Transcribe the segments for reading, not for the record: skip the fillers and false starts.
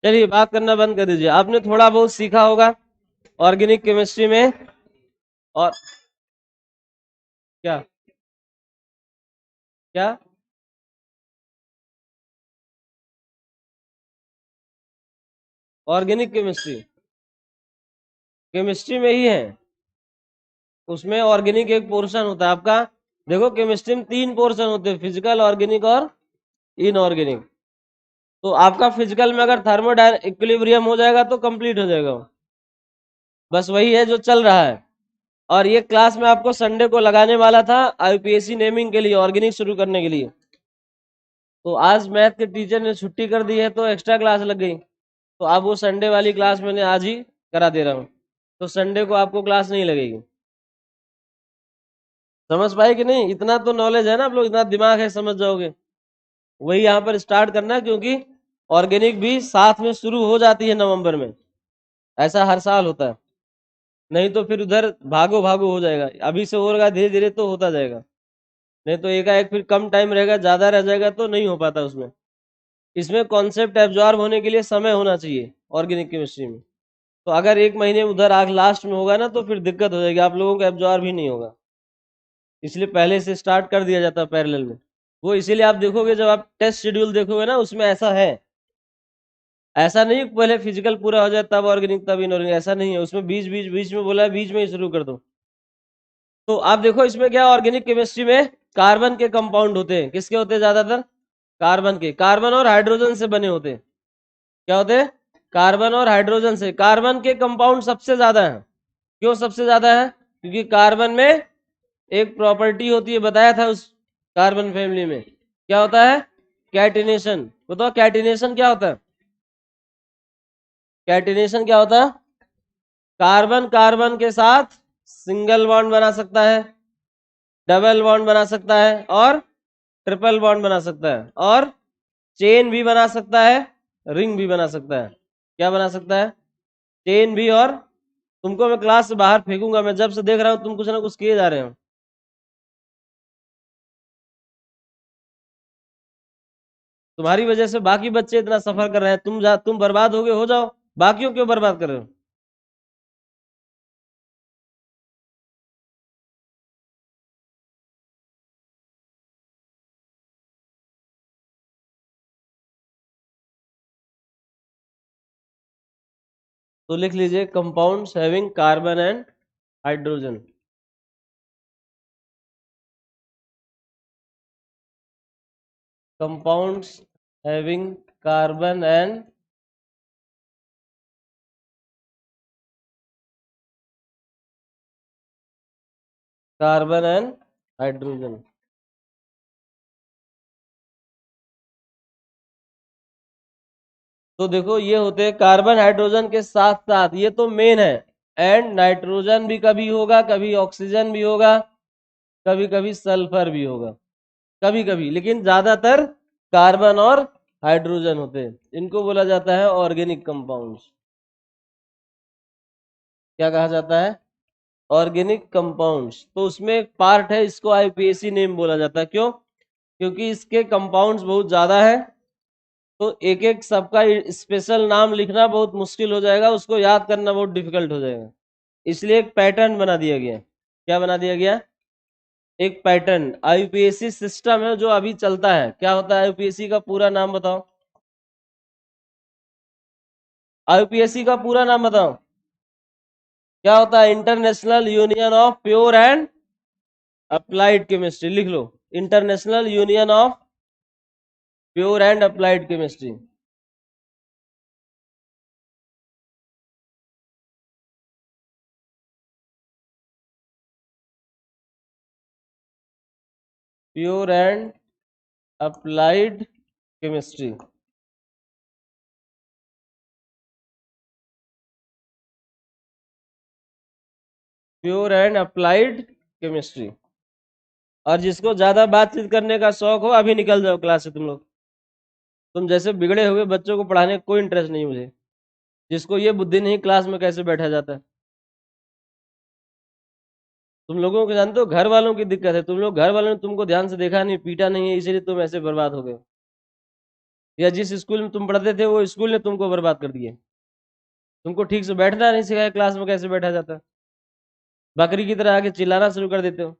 चलिए बात करना बंद कर दीजिए। आपने थोड़ा बहुत सीखा होगा ऑर्गेनिक केमिस्ट्री में। और क्या क्या ऑर्गेनिक केमिस्ट्री केमिस्ट्री में ही है। उसमें ऑर्गेनिक एक पोर्शन होता है आपका। देखो केमिस्ट्री में तीन पोर्शन होते हैं, फिजिकल, ऑर्गेनिक और इनऑर्गेनिक। तो आपका फिजिकल में अगर थर्मोडाइन इक्विलिब्रियम हो जाएगा तो कंप्लीट हो जाएगा वो। बस वही है जो चल रहा है। और ये क्लास में आपको संडे को लगाने वाला था आईपीएससी नेमिंग के लिए, ऑर्गेनिक शुरू करने के लिए। तो आज मैथ के टीचर ने छुट्टी कर दी है तो एक्स्ट्रा क्लास लग गई। तो अब वो संडे वाली क्लास मैंने आज ही करा दे रहा हूँ। तो संडे को आपको क्लास नहीं लगेगी। समझ पाए कि नहीं? इतना तो नॉलेज है ना आप लोग, इतना दिमाग है, समझ जाओगे। वही यहाँ पर स्टार्ट करना है, क्योंकि ऑर्गेनिक भी साथ में शुरू हो जाती है नवंबर में। ऐसा हर साल होता है। नहीं तो फिर उधर भागो भागो हो जाएगा। अभी से होगा, धीरे धीरे तो होता जाएगा। नहीं तो एकाएक फिर कम टाइम रहेगा, ज्यादा रह जाएगा तो नहीं हो पाता उसमें। इसमें कॉन्सेप्ट एब्जॉर्ब होने के लिए समय होना चाहिए ऑर्गेनिक केमिस्ट्री में। तो अगर एक महीने उधर आग लास्ट में होगा ना तो फिर दिक्कत हो जाएगी, आप लोगों को एब्जॉर्ब ही नहीं होगा। इसलिए पहले से स्टार्ट कर दिया जाता है पैरेलल में। वो इसीलिए आप देखोगे, जब आप टेस्ट शेड्यूल देखोगे ना उसमें ऐसा है। ऐसा नहीं कि पहले फिजिकल पूरा हो जाए तब ऑर्गेनिक तब इनऑर्गेनिक, ऐसा नहीं है। उसमें बीच बीच बीच में बोला है, बीच में ही शुरू कर दो। तो आप देखो इसमें क्या, ऑर्गेनिक केमिस्ट्री में कार्बन के कंपाउंड होते हैं। किसके होते हैं ज्यादातर? कार्बन के। कार्बन और हाइड्रोजन से बने होते हैं। क्या होते हैं? कार्बन और हाइड्रोजन से। कार्बन के कंपाउंड सबसे ज्यादा है। क्यों सबसे ज्यादा है? क्योंकि कार्बन में एक प्रॉपर्टी होती है, बताया था उस कार्बन फैमिली में। क्या होता है? कैटिनेशन। बताओ कैटिनेशन क्या होता है? कैटिनेशन क्या होता है? कार्बन कार्बन के साथ सिंगल बॉन्ड बना सकता है, डबल बॉन्ड बना सकता है और ट्रिपल बॉन्ड बना सकता है, और चेन भी बना सकता है, रिंग भी बना सकता है। क्या बना सकता है? चेन भी। और तुमको मैं क्लास से बाहर फेंकूंगा, मैं जब से देख रहा हूं तुम कुछ ना कुछ किए जा रहे हो। तुम्हारी वजह से बाकी बच्चे इतना सफर कर रहे हैं, तुम बर्बाद हो गए, हो जाओ। बाकियों क्यों बर्बाद कर रहे हो? तो लिख लीजिए compounds having carbon and hydrogen. Compounds having carbon and hydrogen. तो देखो ये होते हैं कार्बन हाइड्रोजन के साथ साथ, ये तो मेन है। एंड नाइट्रोजन भी कभी होगा, कभी ऑक्सीजन भी होगा, कभी कभी सल्फर भी होगा, कभी कभी, लेकिन ज्यादातर कार्बन और हाइड्रोजन होते हैं। इनको बोला जाता है ऑर्गेनिक कंपाउंड्स। क्या कहा जाता है? Organic compounds. तो उसमें एक पार्ट है, इसको आईपीएसी नेम बोला जाता है। क्यों? क्योंकि इसके कंपाउंड्स बहुत ज्यादा है। तो एक एक सबका स्पेशल नाम लिखना बहुत मुश्किल हो जाएगा, उसको याद करना बहुत डिफिकल्ट हो जाएगा। इसलिए एक पैटर्न बना दिया गया। क्या बना दिया गया? एक पैटर्न। आईपीएससी सिस्टम है जो अभी चलता है। क्या होता है आईपीएससी का पूरा नाम बताओ? आईपीएससी का पूरा नाम बताओ? क्या होता है? International Union of Pure and Applied Chemistry. लिख लो, International Union of Pure and Applied Chemistry. Pure and Applied Chemistry. Pure and Applied Chemistry. और जिसको ज्यादा बातचीत करने का शौक हो अभी निकल जाओ क्लास से तुम लोग। तुम जैसे बिगड़े हुए बच्चों को पढ़ाने का कोई इंटरेस्ट नहीं मुझे। जिसको ये बुद्धि नहीं, क्लास में कैसे बैठा जाता है। तुम लोगों को जानते हो, घर वालों की दिक्कत है। तुम लोग घर वालों ने तुमको ध्यान से देखा नहीं, पीटा नहीं है, इसीलिए तुम ऐसे बर्बाद हो गए। या जिस स्कूल में तुम पढ़ते थे वो स्कूल ने तुमको बर्बाद कर दिए। तुमको ठीक से बैठना नहीं सिखाया, क्लास में कैसे बैठा जाता है, बकरी की तरह आके चिल्लाना शुरू कर देते हो।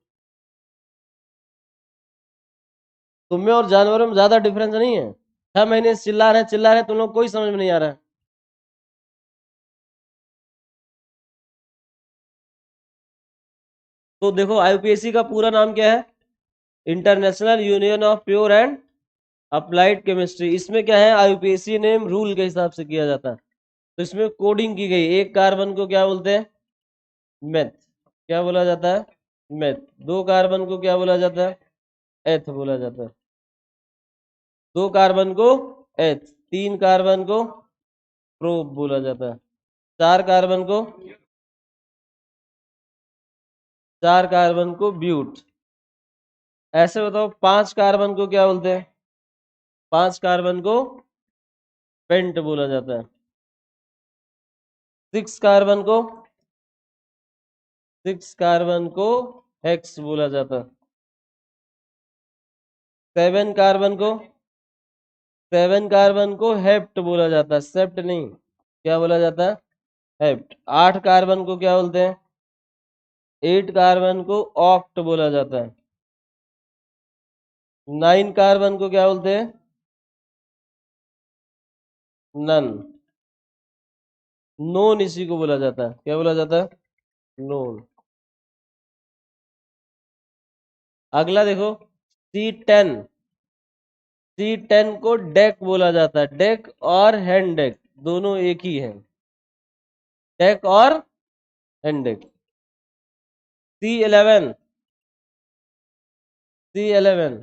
तुम में और जानवरों में ज्यादा डिफरेंस नहीं है। 6 महीने से चिल्ला रहे तुम लोग, कोई समझ में नहीं आ रहा है। तो देखो आईयूपीएसी का पूरा नाम क्या है, International Union of Pure and Applied chemistry. इसमें क्या है, आईयूपीएसी नेम रूल के हिसाब से किया जाता है। तो इसमें कोडिंग की गई, एक कार्बन को क्या बोलते हैं, मेथ, क्या बोला जाता है, मेथ। 2 कार्बन को क्या बोला जाता है, एथ बोला जाता है। 2 कार्बन को एथ, 3 कार्बन को प्रोप बोला जाता है। 4 कार्बन को 4 कार्बन को ब्यूट। ऐसे बताओ 5 कार्बन को क्या बोलते हैं, 5 कार्बन को पेंट बोला जाता है। 6 कार्बन को 6 कार्बन को हेक्स बोला जाता है। 7 कार्बन को 7 कार्बन को हेप्ट बोला जाता है, सेप्ट नहीं, क्या बोला जाता है, हेप्ट। 8 कार्बन को क्या बोलते हैं, 8 कार्बन को ऑक्ट बोला जाता है। 9 कार्बन को क्या बोलते हैं, नन। नोन इसी को बोला जाता है, क्या बोला जाता है, नोन। अगला देखो, C10। C10 को डेक बोला जाता है, डेक और हैंड डेक दोनों एक ही है, डेक और हैंड डेक। C11 C11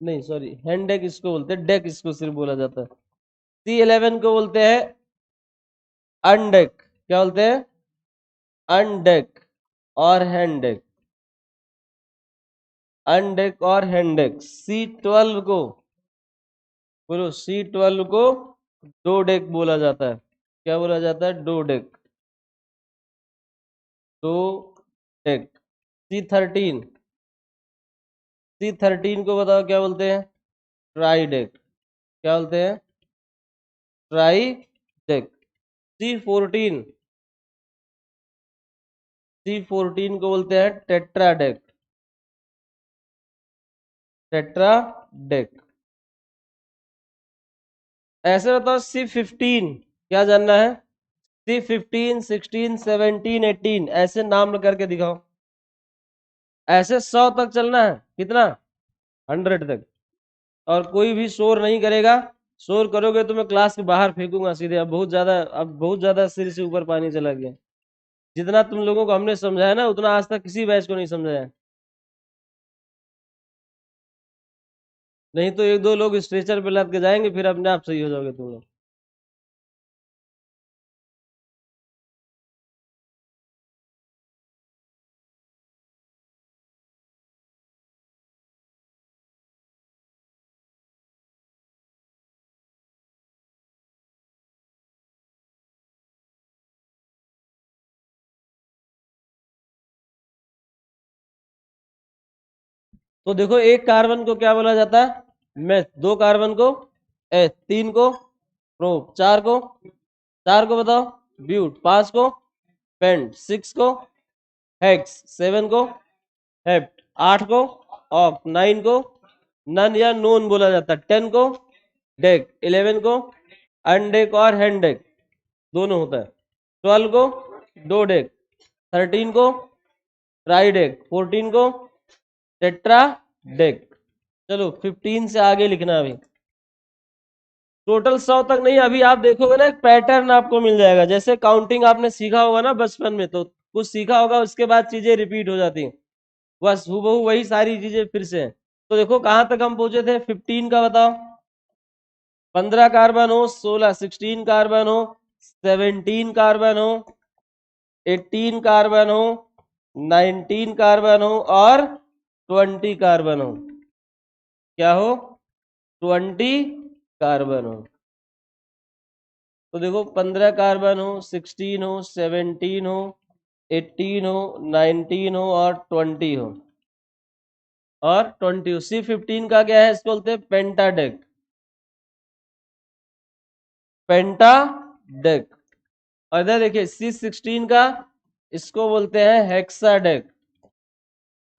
नहीं सॉरी, हैंड डेक इसको बोलते हैं, डेक इसको सिर्फ बोला जाता है। C11 को बोलते हैं अनडेक, क्या बोलते हैं, अनडेक और हैंडेक। अनडेक और हैंडेक। C12 को बोलो, C12 को दो डेक बोला जाता है, क्या बोला जाता है, दो डेक, दो डेक। C13 C13 को बताओ क्या बोलते हैं, ट्राई डेक, क्या बोलते हैं, ट्राई डेक। C14 C14 को बोलते हैं टेट्रा डेक, टेट्रा डेक। ऐसे बताओ C15, क्या जानना है, C15 16 17 18 ऐसे नाम करके दिखाओ। ऐसे 100 तक चलना है, कितना, 100 तक। और कोई भी शोर नहीं करेगा, शोर करोगे तो मैं क्लास के बाहर फेंकूंगा सीधे। अब बहुत ज्यादा सिर से ऊपर पानी चला गया। जितना तुम लोगों को हमने समझाया ना, उतना आज तक किसी बैच को नहीं समझाया। नहीं तो 1-2 लोग स्ट्रेचर पे लद के जाएंगे, फिर अपने आप सही हो जाओगे तुम लोग। तो देखो, एक कार्बन को क्या बोला जाता है, मेथ। 2 कार्बन को एथ, 3 को प्रोप, 4 को बताओ ब्यूट, 5 को पेंट, 6 को हेक्स, 7 को हेप्ट, 8 को ऑक्ट, 9 को नन या नोन बोला जाता है, 10 को डेक, 11 को अनडेक और हैंडेक दोनों होता है, 12 को दो डेक, 13 को ट्राइडेक, 14 को टेट्रा डेक। चलो 15 से आगे लिखना अभी। टोटल 100 तक नहीं, अभी आप देखोगे ना एक पैटर्न आपको मिल जाएगा। जैसे काउंटिंग आपने सीखा होगा ना बचपन में, तो कुछ सीखा होगा, उसके बाद चीजें रिपीट हो जाती हैं, बस हूबहू वही सारी चीजें फिर से। तो देखो कहां तक हम पहुंचे थे, 15 का बताओ। 15 कार्बन हो, 16 कार्बन हो, 17 कार्बन हो, 18 कार्बन हो, 19 कार्बन हो और 20 कार्बन हो। क्या हो, 20 कार्बन हो। तो देखो 15 कार्बन हो, 16 हो, 17 हो, 18 हो, 19 हो और 20 हो। और 20। C15 का क्या है, इसको बोलते हैं पेंटाडेक, पेंटाडेक। और इधर देखिए C16 का, इसको बोलते हैं हेक्साडेक,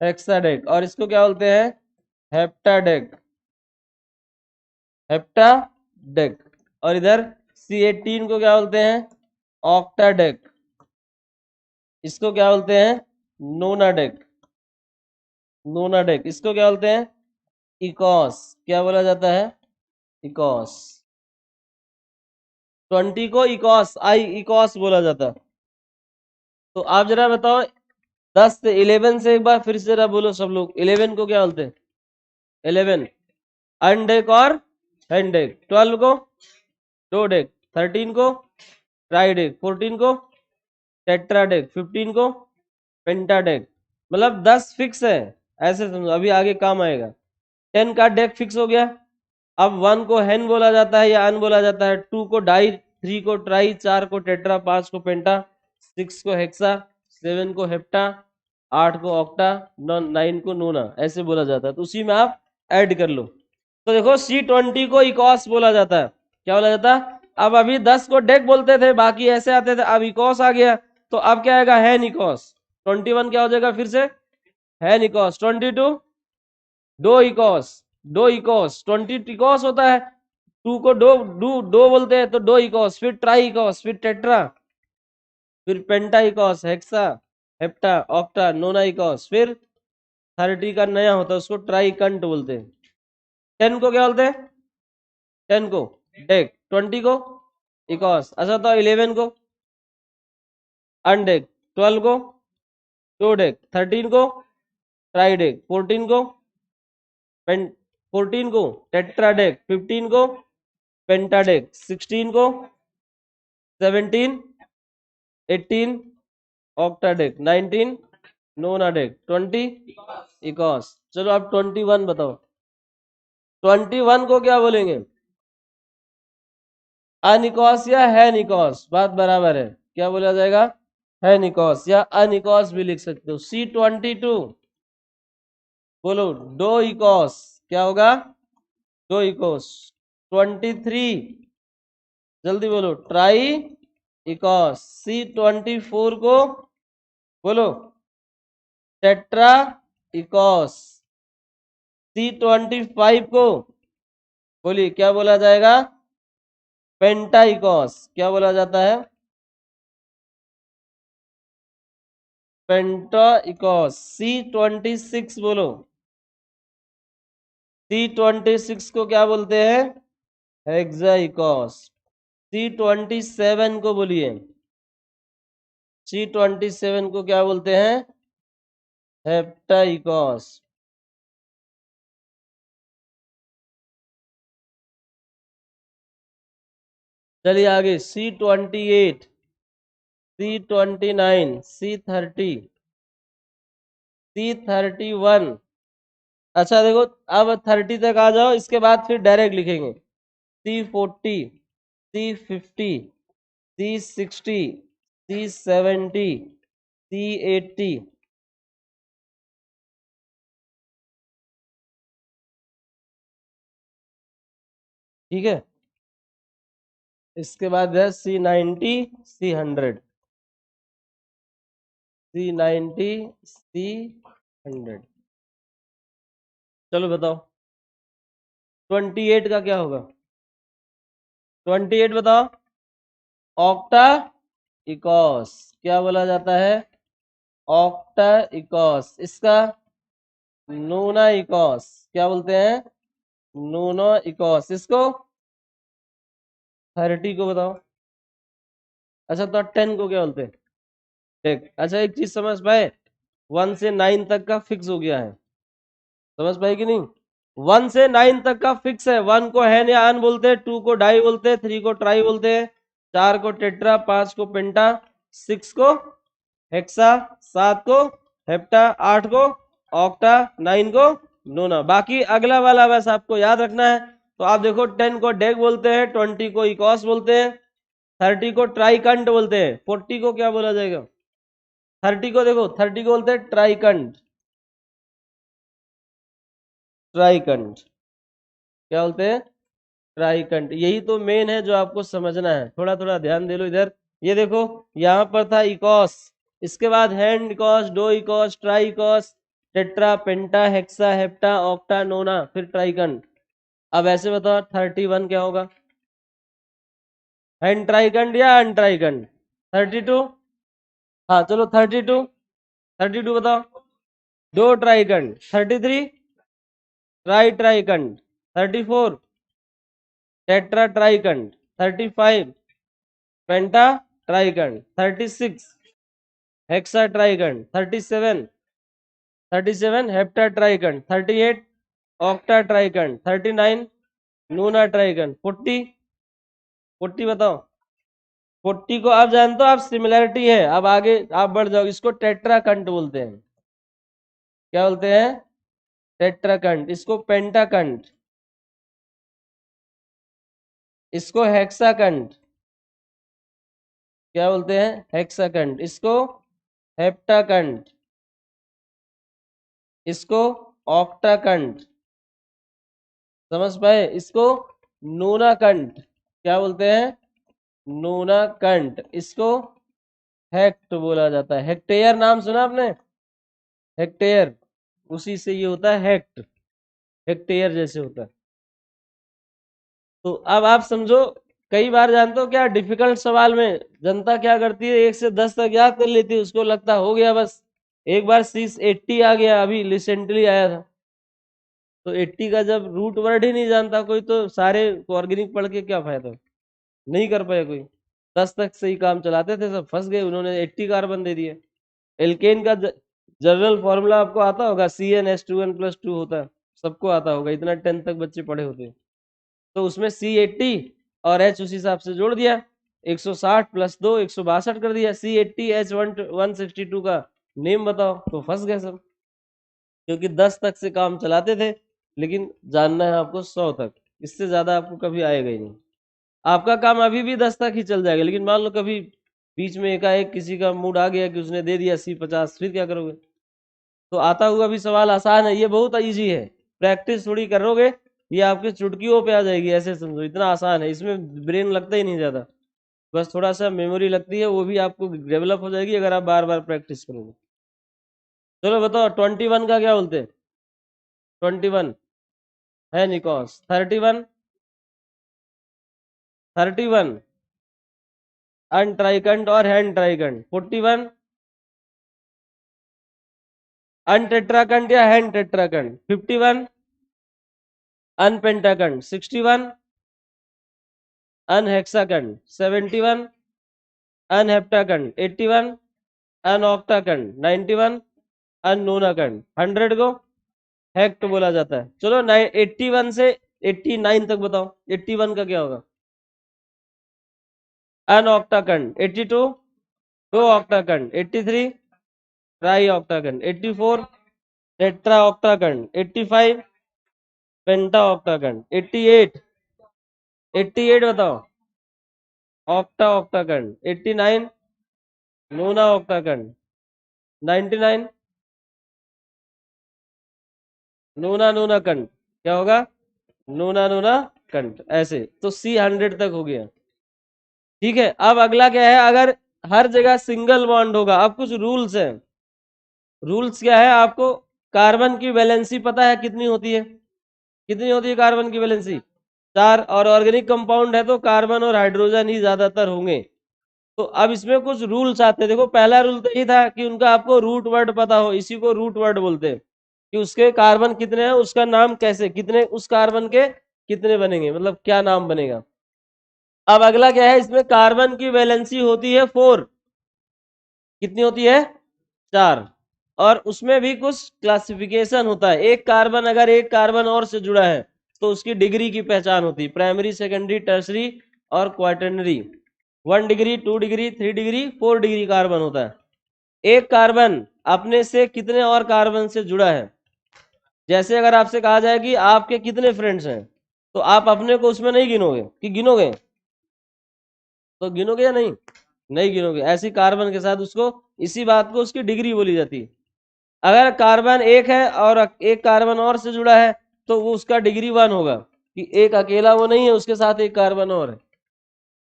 हेक्साडेक। और इसको क्या बोलते हैं, हेप्टाडेक, हेप्टाडेक। और इधर C18 को क्या बोलते हैं, ऑक्टाडेक, इसको क्या बोलते हैं, नोनाडेक, नोनाडेक। इसको क्या बोलते हैं, इकॉस, क्या बोला जाता है, इकॉस। 20 को इकॉस, इकॉस बोला जाता है। तो आप जरा बताओ 10 से 11 से एक बार फिर से जरा बोलो सब लोग, 11 को क्या बोलते हैं, 11 अनडेक और हैंडेक। 12 को डोडेक, 13 को ट्राइडेक, 14 को टेट्राडेक, 15 को पेंटाडेक। मतलब 10 फिक्स है, ऐसे समझो, अभी आगे काम आएगा। 10 का डेक फिक्स हो गया। अब 1 को हेन बोला जाता है या अन बोला जाता है, 2 को डाई, 3 को ट्राई, 4 को टेट्रा, 5 को पेंटा, 6 को हेक्सा, 7 को हेप्टा, 8 को ऑक्टा, 9 को नोना, ऐसे बोला जाता है। तो उसी में आप ऐड कर लो। तो देखो C20 को इकॉस बोला जाता है, क्या बोला जाता है। अब अभी 10 को डेक बोलते थे, बाकी ऐसे आते थे, अब इकॉस आ गया, तो अब क्या आएगा, है निकॉस। 21 क्या हो जाएगा फिर से, है निकॉस। 22 dough इकॉस, dough इकॉस। 20 इकॉस होता है, 2 को डो बोलते हैं तो डो इकॉस, फिर ट्राई इकॉस, फिर टेट्रा, फिर पेंटा इकॉस, हेक्सा, हेप्टा, ऑक्टा, नोना इकॉस, फिर 30 का नया होता है उसको ट्राइकंट बोलते हैं। 10 को क्या बोलते हैं, 10 को डेक, 20 को इकॉस। अच्छा तो 11 को अनडेक, 12 को टोडेक, 13 को ट्राइडेक, 14 को पें 14 को टेट्राडेक, 15 को पेंटाडेक, 16 को 17, 18 ऑक्टाडेक, 19 नोनाडेक, 20 इकॉस। चलो अब 21 बताओ, 21 को क्या बोलेंगे, अनिकॉस या है निकॉस, बात बराबर है, क्या बोला जाएगा, है निकॉस या अनिकॉस भी लिख सकते हो। C22 बोलो डो इकॉस, क्या होगा, डो इकॉस। 23 जल्दी बोलो, ट्राई इकॉस। C24 को बोलो टेट्रा इकॉस। C25 को बोलिए क्या बोला जाएगा, पेंटा इकॉस, क्या बोला जाता है, पेंटा इकॉस। C26 बोलो, C26 को क्या बोलते हैं, हेक्सा इकॉस। C27 को बोलिए, C27 को क्या बोलते हैं, हेप्टा इकॉस। चलिए आगे, C28, C29, C30, C31। अच्छा देखो, अब 30 तक आ जाओ, इसके बाद फिर डायरेक्ट लिखेंगे। C40, C50, C60, C70, C80। ठीक है, इसके बाद है C90, C100, C90, C100। चलो बताओ 28 का क्या होगा, 28 बताओ, ऑक्टा इकॉस, क्या बोला जाता है, ऑक्टा इकॉस। इसका नूना इकॉस, क्या बोलते हैं, नूनो इकॉस। इसको 30 को बताओ। अच्छा तो 10 को क्या बोलते हैं, ठीक। अच्छा एक चीज समझ पाए, 1 से 9 तक का फिक्स हो गया है, समझ पाए कि नहीं। 1 से 9 तक का फिक्स है। 1 को हैन या अन बोलते हैं, 2 को डाई बोलते हैं, 3 को ट्राई बोलते हैं, 4 को टेट्रा, 5 को पेंटा, 6 को हेक्सा, 7 को हेप्टा, 8 को ऑक्टा, 9 को नोना। बाकी अगला वाला बस आपको याद रखना है। तो आप देखो 10 को डेक बोलते हैं, 20 को इकॉस बोलते हैं, 30 को ट्राइकंट बोलते हैं, 40 को क्या बोला जाएगा, 30 को देखो 30 को बोलते हैं ट्राइकंट, ट्राइकंड, क्या बोलते हैं, ट्राइकंड। यही तो मेन है जो आपको समझना है, थोड़ा थोड़ा ध्यान दे लो इधर। ये देखो यहाँ पर था इकोस, इसके बाद hen icos, do icos, tri icos, tetra, penta, hexa, hepta, octa, nona, फिर ट्राइकंड। अब ऐसे बताओ 31 क्या होगा, हैंड ट्राइकंड या अनट्राइकंड? 32, हाँ चलो 32, 32 बताओ, दो ट्राइकंड। 33 ट्राई ट्राइकंड। 34 टेट्रा ट्राइकंड। 35 पेंटा ट्राइकंड। 36 हेक्सा ट्राइकंड। 37 हेप्टा ट्राइकंड। 38 ऑक्टा ट्राइकंड। 39 नूना ट्राइकंड। 40 बताओ, 40 को आप जानते हो, आप सिमिलरिटी है, अब आगे आप बढ़ जाओ, इसको टेट्राकंड बोलते हैं। क्या बोलते हैं, टेट्राकंड। इसको पेंटाकंड, इसको हेक्साकंड, क्या बोलते हैं, हेक्साकंड। इसको हेप्टाकंड, इसको ऑक्टाकंड, समझ पाए? इसको नूनाकंड, क्या बोलते हैं, नूनाकंड। इसको हेक्ट बोला जाता है। हेक्टेयर नाम सुना आपने, हेक्टेयर, उसी से ये होता है हेक्ट, हेक्टेयर जैसे होता है। तो अब आप समझो, कई बार जानते हो क्या डिफिकल्ट सवाल में जनता क्या करती है, 1 से 10 तक याद कर लेती है, उसको लगता हो गया बस। एक बार 680 आ गया, अभी रिसेंटली आया था, तो 80 का जब रूट वर्ड ही नहीं जानता कोई, तो सारे ऑर्गेनिक पढ़ के क्या फायदा, नहीं कर पाए कोई। 10 तक सही काम चलाते थे, सब फंस गए, उन्होंने 80 कार्बन दे दिए। एल्केन का जनरल फॉर्मूला आपको आता होगा, CnH2n+2 होता है, सबको आता होगा, इतना 10 तक बच्चे पढ़े होते हैं। तो उसमें C80 और H उसी हिसाब से जोड़ दिया, 160 + 2 162 कर दिया। C80H162 का नेम बताओ, तो फंस गए सब, क्योंकि 10 तक से काम चलाते थे, लेकिन जानना है आपको 100 तक, इससे ज्यादा आपको कभी आएगा ही नहीं। आपका काम अभी भी 10 तक ही चल जाएगा, लेकिन मान लो कभी बीच में एकाएक किसी का मूड आ गया कि उसने दे दिया C50, फिर क्या करोगे? तो आता हुआ भी सवाल आसान है, ये बहुत इजी है, प्रैक्टिस थोड़ी करोगे ये आपके चुटकियों पे आ जाएगी, ऐसे समझो, इतना आसान है, इसमें ब्रेन लगता ही नहीं ज्यादा, बस थोड़ा सा मेमोरी लगती है, वो भी आपको डेवलप हो जाएगी अगर आप बार बार प्रैक्टिस करोगे। चलो बताओ 21 का क्या बोलते हैं, 21 है निकोस। 31 अनट्राइकंड और हैंड ट्राइकंड। 41 अनटेट्राकंड या हैंड टेट्राकंड। 51 अनपेंटाकंड। 61 अनहेक्साकंड। 71 अनहेप्टाकंड। 81 अनऑक्टाकंड। 91 अननोनाकंड। 100 को हेक्ट बोला जाता है। चलो 81 से 89 तक बताओ, 81 का क्या होगा, अनऑक्टाकंड। 82 दो ऑक्टाकंड। 83 ट्राई ऑक्टाकंड। 84 टेट्रा ऑक्टाकंड। 85 पेंटा ऑक्टाकंड। 88 बताओ, ऑक्टा ऑक्टाकंड। 89 नोना ऑक्टाकंड। 99 नोना नोना कंड, क्या होगा, नोना नोना कंड। ऐसे तो C100 तक हो गया। ठीक है, अब अगला क्या है, अगर हर जगह सिंगल बॉन्ड होगा, अब कुछ रूल्स हैं। रूल्स क्या है, आपको कार्बन की वैलेंसी पता है कितनी होती है, कितनी होती है कार्बन की वैलेंसी, 4, और ऑर्गेनिक कंपाउंड है तो कार्बन और हाइड्रोजन ही ज्यादातर होंगे। तो अब इसमें कुछ रूल्स आते हैं। देखो पहला रूल तो ये था कि उनका आपको रूट वर्ड पता हो, इसी को रूट वर्ड बोलते हैं, कि उसके कार्बन कितने हैं, उसका नाम कैसे, कितने उस कार्बन के कितने बनेंगे, मतलब क्या नाम बनेगा। अब अगला क्या है, इसमें कार्बन की वैलेंसी होती है 4, कितनी होती है, 4, और उसमें भी कुछ क्लासिफिकेशन होता है। एक कार्बन अगर एक कार्बन और से जुड़ा है तो उसकी डिग्री की पहचान होती है, प्राइमरी, सेकेंडरी, टर्सरी और quaternary. 1 degree, 2 degree, 3 degree, 4 degree carbon होता है। एक कार्बन अपने से कितने और कार्बन से जुड़ा है, जैसे अगर आपसे कहा जाए कि आपके कितने फ्रेंड्स हैं, तो आप अपने को उसमें नहीं गिनोगे, कि गिनोगे, तो गिनोगे या नहीं, नहीं गिनोगे। ऐसी कार्बन के साथ उसको, इसी बात को, उसकी डिग्री बोली जाती है। अगर कार्बन एक है और एक कार्बन और से जुड़ा है, तो वो उसका डिग्री 1 होगा कि एक अकेला वो नहीं है, उसके साथ एक कार्बन और है।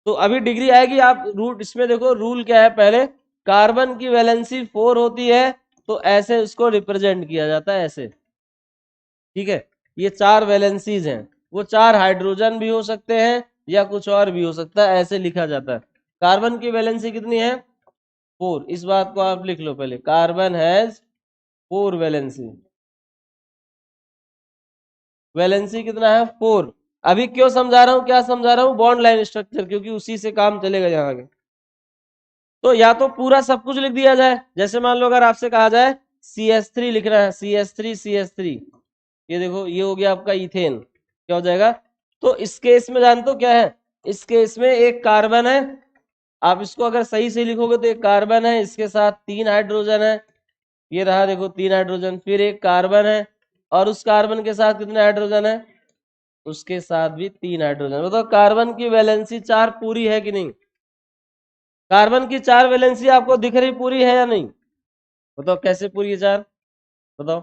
तो अभी डिग्री आएगी। आप रूट इसमें देखो, रूल क्या है, पहले कार्बन की वैलेंसी 4 होती है तो ऐसे उसको रिप्रेजेंट किया जाता है, ऐसे। ठीक है, ये 4 वैलेंसीज हैं, वो 4 हाइड्रोजन भी हो सकते हैं या कुछ और भी हो सकता है, ऐसे लिखा जाता है। कार्बन की वैलेंसी कितनी है? 4। इस बात को आप लिख लो पहले, कार्बन हैज 4 वैलेंसी। वैलेंसी कितना है? 4। अभी क्यों समझा रहा हूं, क्या समझा रहा हूं? बॉन्ड लाइन स्ट्रक्चर, क्योंकि उसी से काम चलेगा यहाँ आगे। तो या तो पूरा सब कुछ लिख दिया जाए, जैसे मान लो अगर आपसे कहा जाए CH3 लिखना है, CH3 ये देखो, ये हो गया आपका इथेन, क्या हो जाएगा? तो इस केस में जानते हो क्या है? इस केस में एक कार्बन है, आप इसको अगर सही से लिखोगे तो एक कार्बन है, इसके साथ 3 हाइड्रोजन है, ये रहा देखो 3 हाइड्रोजन, फिर एक कार्बन है, और उस कार्बन के साथ कितने हाइड्रोजन है? उसके साथ भी 3 हाइड्रोजन। बताओ कार्बन की वैलेंसी 4 पूरी है कि नहीं? कार्बन की 4 वैलेंसी आपको दिख रही पूरी है या नहीं? बताओ कैसे पूरी है 4? बताओ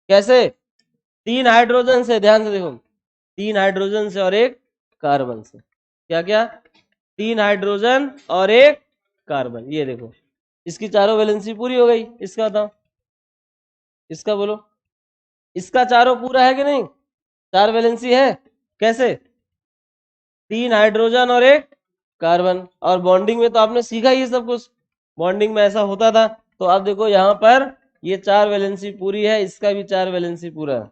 कैसे? 3 हाइड्रोजन से, ध्यान से देखो, 3 हाइड्रोजन से और एक कार्बन से। क्या क्या? 3 हाइड्रोजन और एक कार्बन, ये देखो, इसकी चारों वैलेंसी पूरी हो गई। इसका बताओ, इसका बोलो, इसका चारों पूरा है कि नहीं? 4 वैलेंसी है। कैसे? 3 हाइड्रोजन और एक कार्बन। और बॉन्डिंग में तो आपने सीखा ही सब कुछ, बॉन्डिंग में ऐसा होता था। तो अब देखो यहाँ पर ये 4 वैलेंसी पूरी है, इसका भी 4 वैलेंसी पूरा है।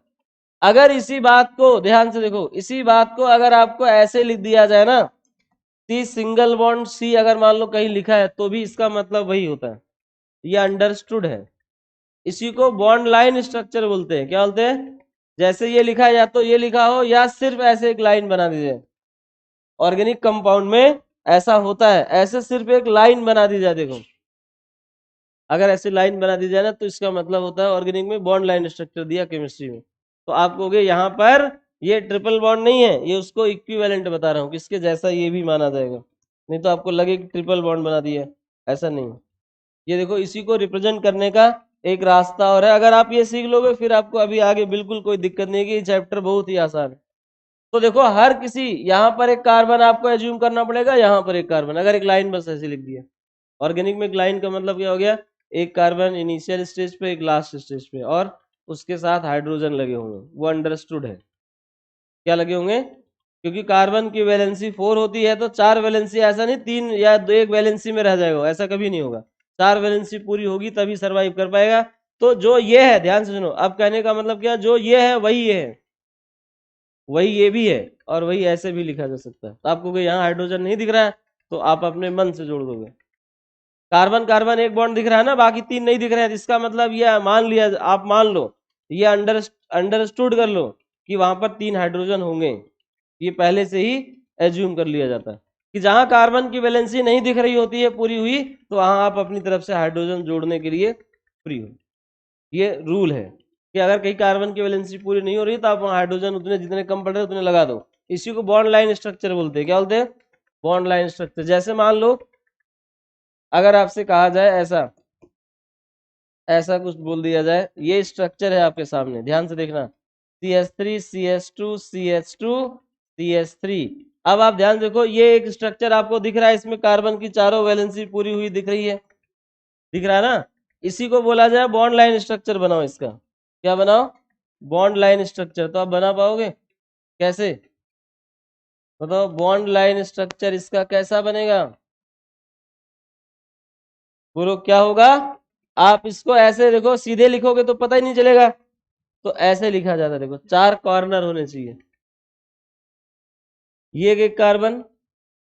अगर इसी बात को ध्यान से देखो, इसी बात को अगर आपको ऐसे लिख दिया जाए ना, सी सिंगल बॉन्ड सी अगर मान लो कहीं लिखा है तो भी इसका मतलब वही होता है, ये अंडरस्टूड है। इसी को बॉन्ड लाइन स्ट्रक्चर बोलते हैं। क्या बोलते हैं? जैसे ये लिखा है, या तो ये लिखा हो या सिर्फ ऐसे एक लाइन बना दीजिए। ऑर्गेनिक कंपाउंड में ऐसा होता है, ऐसे सिर्फ एक लाइन बना दी जाए। देखो अगर ऐसी लाइन बना दी जाए ना तो इसका मतलब होता है ऑर्गेनिक में बॉन्ड लाइन स्ट्रक्चर दिया केमिस्ट्री में। तो आप कहोगे यहाँ पर ये ट्रिपल बॉन्ड नहीं है, ये उसको इक्विवेलेंट बता रहा हूँ, किसके जैसा ये भी माना जाएगा। नहीं तो आपको लगे कि ट्रिपल बॉन्ड बना दिया, ऐसा नहीं। ये देखो, इसी को रिप्रेजेंट करने का एक रास्ता और है। अगर आप ये सीख लोगे फिर आपको अभी आगे बिल्कुल कोई दिक्कत नहीं है, चैप्टर बहुत ही आसान है। तो देखो हर किसी, यहाँ पर एक कार्बन आपको एज्यूम करना पड़ेगा, यहाँ पर एक कार्बन, अगर एक लाइन बस ऐसे लिख दिया। ऑर्गेनिक में एक लाइन का मतलब क्या हो गया? एक कार्बन इनिशियल स्टेज पे, एक लास्ट स्टेज पे, और उसके साथ हाइड्रोजन लगे होंगे, वो अंडरस्टूड है। क्या लगे होंगे? क्योंकि कार्बन की वैलेंसी 4 होती है तो 4 वैलेंसी, ऐसा नहीं 3 या 2 एक वैलेंसी में रह जाएगा, ऐसा कभी नहीं होगा। 4 वैलेंसी पूरी होगी तभी सरवाइव कर पाएगा। तो जो ये है, ध्यान से सुनो, अब कहने का मतलब क्या, जो ये है वही ये है, वही ये भी है, और वही ऐसे भी लिखा जा सकता है। तो आपको यहाँ हाइड्रोजन नहीं दिख रहा है तो आप अपने मन से जोड़ दोगे। कार्बन कार्बन एक बॉन्ड दिख रहा है ना, बाकी 3 नहीं दिख रहे हैं, इसका मतलब ये मान लिया, आप मान लो, ये अंडरस्टूड कर लो कि वहां पर 3 हाइड्रोजन होंगे। ये पहले से ही एज्यूम कर लिया जाता है कि जहां कार्बन की वैलेंसी नहीं दिख रही होती है पूरी हुई, तो वहां आप अपनी तरफ से हाइड्रोजन जोड़ने के लिए फ्री हो। ये रूल है कि अगर कहीं कार्बन की वैलेंसी पूरी नहीं हो रही तो आप वहां हाइड्रोजन उतने जितने कम पड़ रहे उतने लगा दो। इसी को बॉन्ड लाइन स्ट्रक्चर बोलते हैं। क्या बोलते हैं? Bond line structure. जैसे मान लो अगर आपसे कहा जाए ऐसा, ऐसा कुछ बोल दिया जाए, ये स्ट्रक्चर है आपके सामने, ध्यान से देखना, CH3 CH2 CH2 CH3। अब आप ध्यान देखो, ये एक स्ट्रक्चर आपको दिख रहा है, इसमें कार्बन की चारों वैलेंसी पूरी हुई दिख रही है, दिख रहा है ना? इसी को बोला जाए बॉन्ड लाइन स्ट्रक्चर। बनाओ इसका, क्या बनाओ? Bond line structure. तो आप बना पाओगे कैसे? बताओ बॉन्ड लाइन स्ट्रक्चर इसका कैसा बनेगा? बोलो क्या होगा? आप इसको ऐसे देखो, सीधे लिखोगे तो पता ही नहीं चलेगा, तो ऐसे लिखा जाता है। देखो 4 कॉर्नर होने चाहिए, ये एक कार्बन,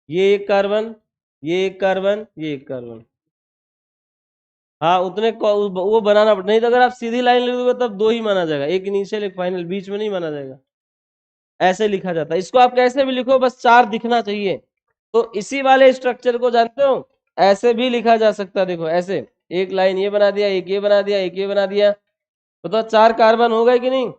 ये एक कार्बन, ये एक कार्बन, ये एक कार्बन। हाँ उतने वो बनाना पड़ता, नहीं तो अगर आप सीधी लाइन लिखोगे तब 2 ही माना जाएगा, एक इनिशियल एक फाइनल, बीच में नहीं माना जाएगा। ऐसे लिखा जाता है। इसको आप कैसे भी लिखो, बस 4 दिखना चाहिए। तो इसी वाले स्ट्रक्चर को जानते हो, ऐसे भी लिखा जा सकता है। देखो ऐसे एक लाइन ये बना दिया, एक ये बना दिया, एक ये बना दिया, तो 4 कार्बन हो गए कि नहीं?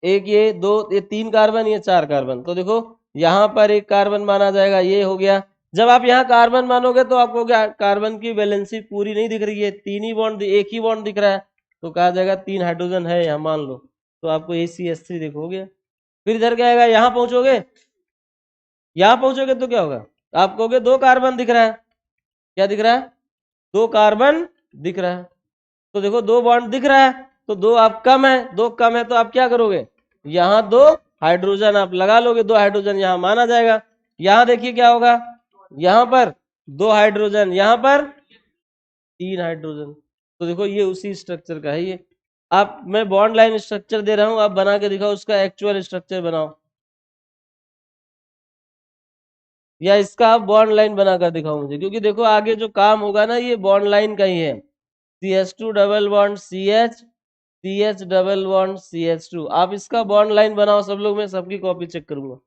एक ये, 2 ये 3 कार्बन, ये 4 कार्बन। तो देखो यहाँ पर एक कार्बन माना जाएगा, ये हो गया। जब आप यहाँ कार्बन मानोगे तो आपको क्या, कार्बन की वैलेंसी पूरी नहीं दिख रही है, 3 ही बॉन्ड, एक ही बॉन्ड दिख रहा है। तो कहा जाएगा 3 हाइड्रोजन है यहाँ मान लो, तो आपको ACH3 देखोगे। फिर इधर क्या आएगा, यहाँ पहुंचोगे, यहाँ पहुंचोगे तो क्या होगा, आप कहोगे 2 कार्बन दिख रहा है, क्या दिख रहा है, 2 कार्बन दिख रहा है। तो देखो 2 बॉन्ड दिख रहा है, तो 2 आप कम है, 2 कम है तो आप क्या करोगे, यहाँ 2 हाइड्रोजन आप लगा लोगे, 2 हाइड्रोजन यहाँ माना जाएगा। यहाँ देखिए क्या होगा, यहाँ पर 2 हाइड्रोजन, यहाँ पर 3 हाइड्रोजन। तो देखो ये उसी स्ट्रक्चर का है ये। आप मैं बॉन्ड लाइन स्ट्रक्चर दे रहा हूं, आप बना के दिखाओ, उसका एक्चुअल स्ट्रक्चर बनाओ, या इसका आप बॉन्ड लाइन बनाकर दिखाओ मुझे, क्योंकि देखो आगे जो काम होगा ना ये बॉन्ड लाइन का ही है। CH2 double bond CH, CH double bond CH2। आप इसका बॉन्ड लाइन बनाओ सब लोग, मैं सबकी कॉपी चेक करूंगा।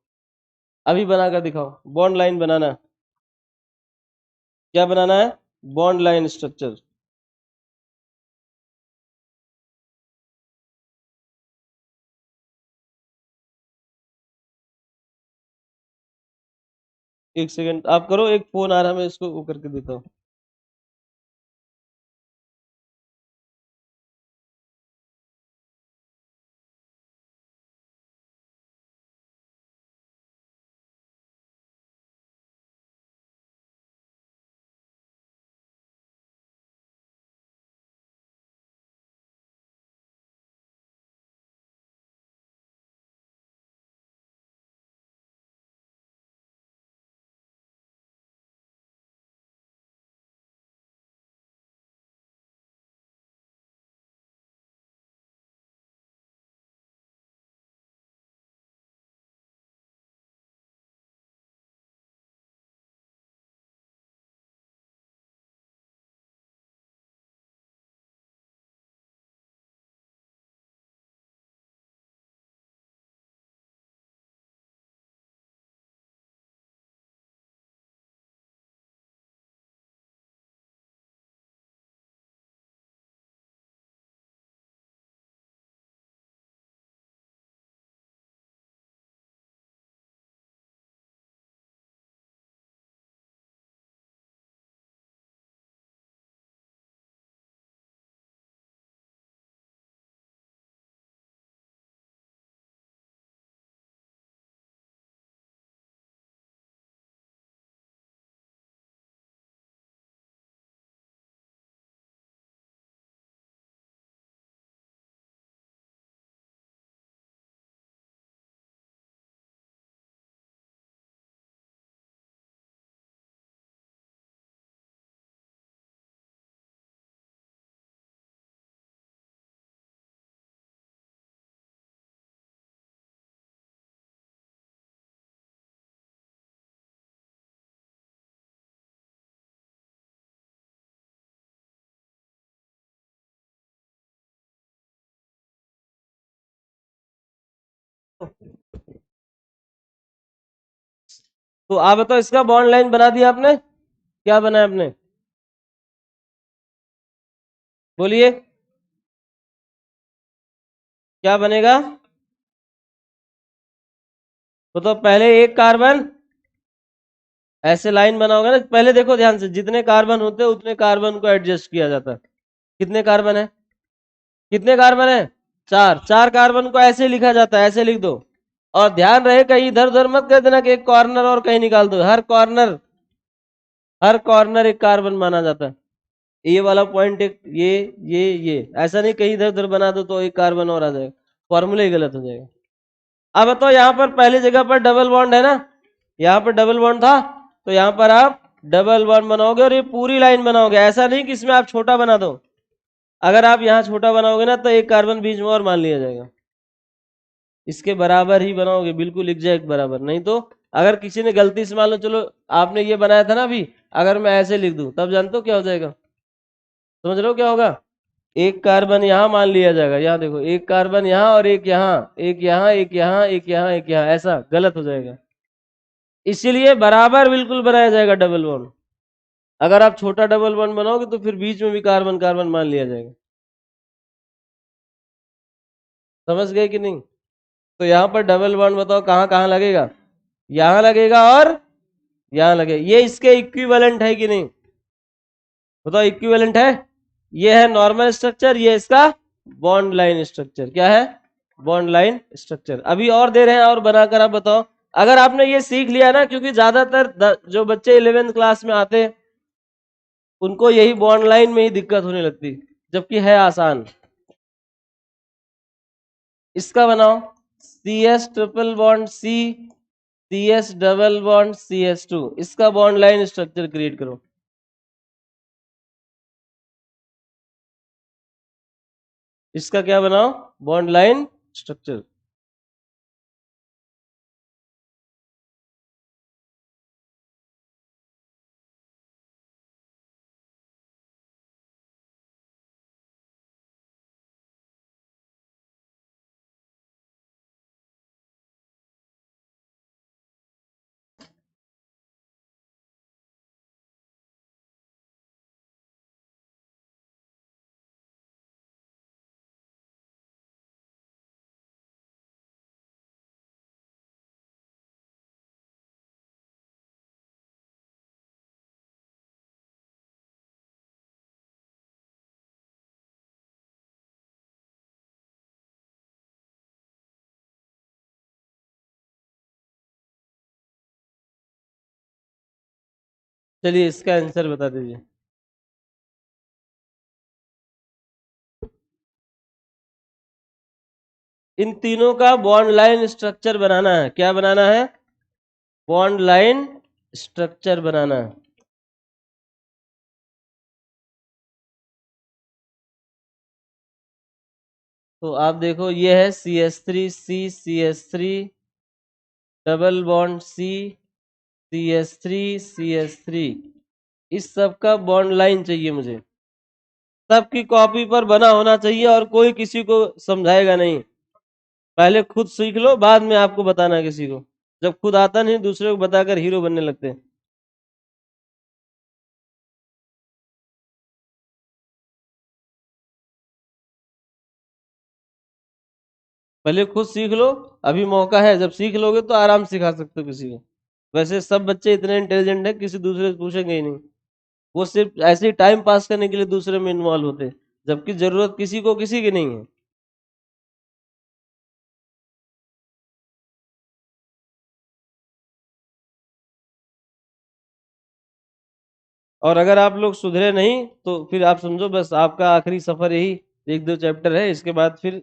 अभी बनाकर दिखाओ, बॉन्ड लाइन बनाना है, क्या बनाना है, बॉन्ड लाइन स्ट्रक्चर। एक सेकंड आप करो, एक फोन आ रहा है, मैं इसको वो करके देता हूँ। तो आप बताओ, इसका बॉन्ड लाइन बना दिया आपने, क्या बनाया आपने, बोलिए क्या बनेगा, तो पहले एक कार्बन ऐसे लाइन बनाओगे ना, पहले देखो ध्यान से, जितने कार्बन होते हैं उतने कार्बन को एडजस्ट किया जाता है। कितने कार्बन है, कितने कार्बन है, 4, 4 कार्बन को ऐसे लिखा जाता है, ऐसे लिख दो। और ध्यान रहे कहीं इधर उधर मत कर देना कि एक कॉर्नर और कहीं निकाल दो, हर कॉर्नर, हर कॉर्नर एक कार्बन माना जाता है। ये वाला पॉइंट एक, ये ऐसा नहीं कहीं इधर उधर बना दो तो एक कार्बन और आ जाएगा, फॉर्मूला ही गलत हो जाएगा। अब बताओ यहाँ पर पहली जगह पर डबल बॉन्ड है ना, यहाँ पर डबल बॉन्ड था, तो यहाँ पर आप डबल बॉन्ड बनाओगे और ये पूरी लाइन बनाओगे, ऐसा नहीं कि इसमें आप छोटा बना दो। अगर आप यहाँ छोटा बनाओगे ना तो एक कार्बन बीच में और मान लिया जाएगा, इसके बराबर ही बनाओगे, बिल्कुल एग्जैक्ट बराबर। नहीं तो अगर किसी ने गलती से मान लो, चलो आपने ये बनाया था ना अभी, अगर मैं ऐसे लिख दूं तब जानते हो क्या हो जाएगा, समझ रहे हो क्या होगा, एक कार्बन यहाँ मान लिया जाएगा, यहाँ देखो एक कार्बन यहाँ और एक यहाँ, एक यहाँ, एक यहाँ, एक यहाँ, एक यहाँ, ऐसा गलत हो जाएगा। इसीलिए बराबर बिल्कुल बनाया जाएगा डबल बॉन्ड। अगर आप छोटा डबल बॉन्ड बनाओगे तो फिर बीच में भी कार्बन कार्बन मान लिया जाएगा। समझ गए कि नहीं। तो यहाँ पर डबल बॉन्ड बताओ कहाँ कहाँ लगेगा, यहाँ लगेगा और यहाँ लगेगा। ये इसके इक्विवेलेंट है कि नहीं, बताओ इक्विवेलेंट है। ये है नॉर्मल स्ट्रक्चर, ये इसका बॉन्ड लाइन स्ट्रक्चर। क्या है? Bond line structure. अभी और दे रहे हैं और बनाकर आप बताओ। अगर आपने ये सीख लिया ना, क्योंकि ज्यादातर जो बच्चे 11th क्लास में आते हैं उनको यही बॉन्ड लाइन में ही दिक्कत होने लगती, जबकि है आसान। इसका बनाओ, C S triple bond C, C S double bond C S two, इसका बॉन्ड लाइन स्ट्रक्चर क्रिएट करो। इसका क्या बनाओ? Bond line structure. चलिए इसका आंसर बता दीजिए। इन तीनों का बॉन्ड लाइन स्ट्रक्चर बनाना है। क्या बनाना है? बॉन्ड लाइन स्ट्रक्चर बनाना है। तो आप देखो, ये है C S three C S three double bond C C S three, इस सब का बॉन्ड लाइन चाहिए मुझे। सबकी कॉपी पर बना होना चाहिए और कोई किसी को समझाएगा नहीं। पहले खुद सीख लो, बाद में आपको बताना किसी को। जब खुद आता नहीं, दूसरे को बताकर हीरो बनने लगते हैं। पहले खुद सीख लो, अभी मौका है। जब सीख लोगे तो आराम से सिखा सकते हो किसी को। वैसे सब बच्चे इतने इंटेलिजेंट है, किसी दूसरे से पूछेंगे ही नहीं। वो सिर्फ ऐसे ही टाइम पास करने के लिए दूसरे में इन्वॉल्व होते हैं, जबकि जरूरत किसी को किसी की नहीं है। और अगर आप लोग सुधरे नहीं तो फिर आप समझो बस आपका आखिरी सफर यही 1-2 चैप्टर है। इसके बाद फिर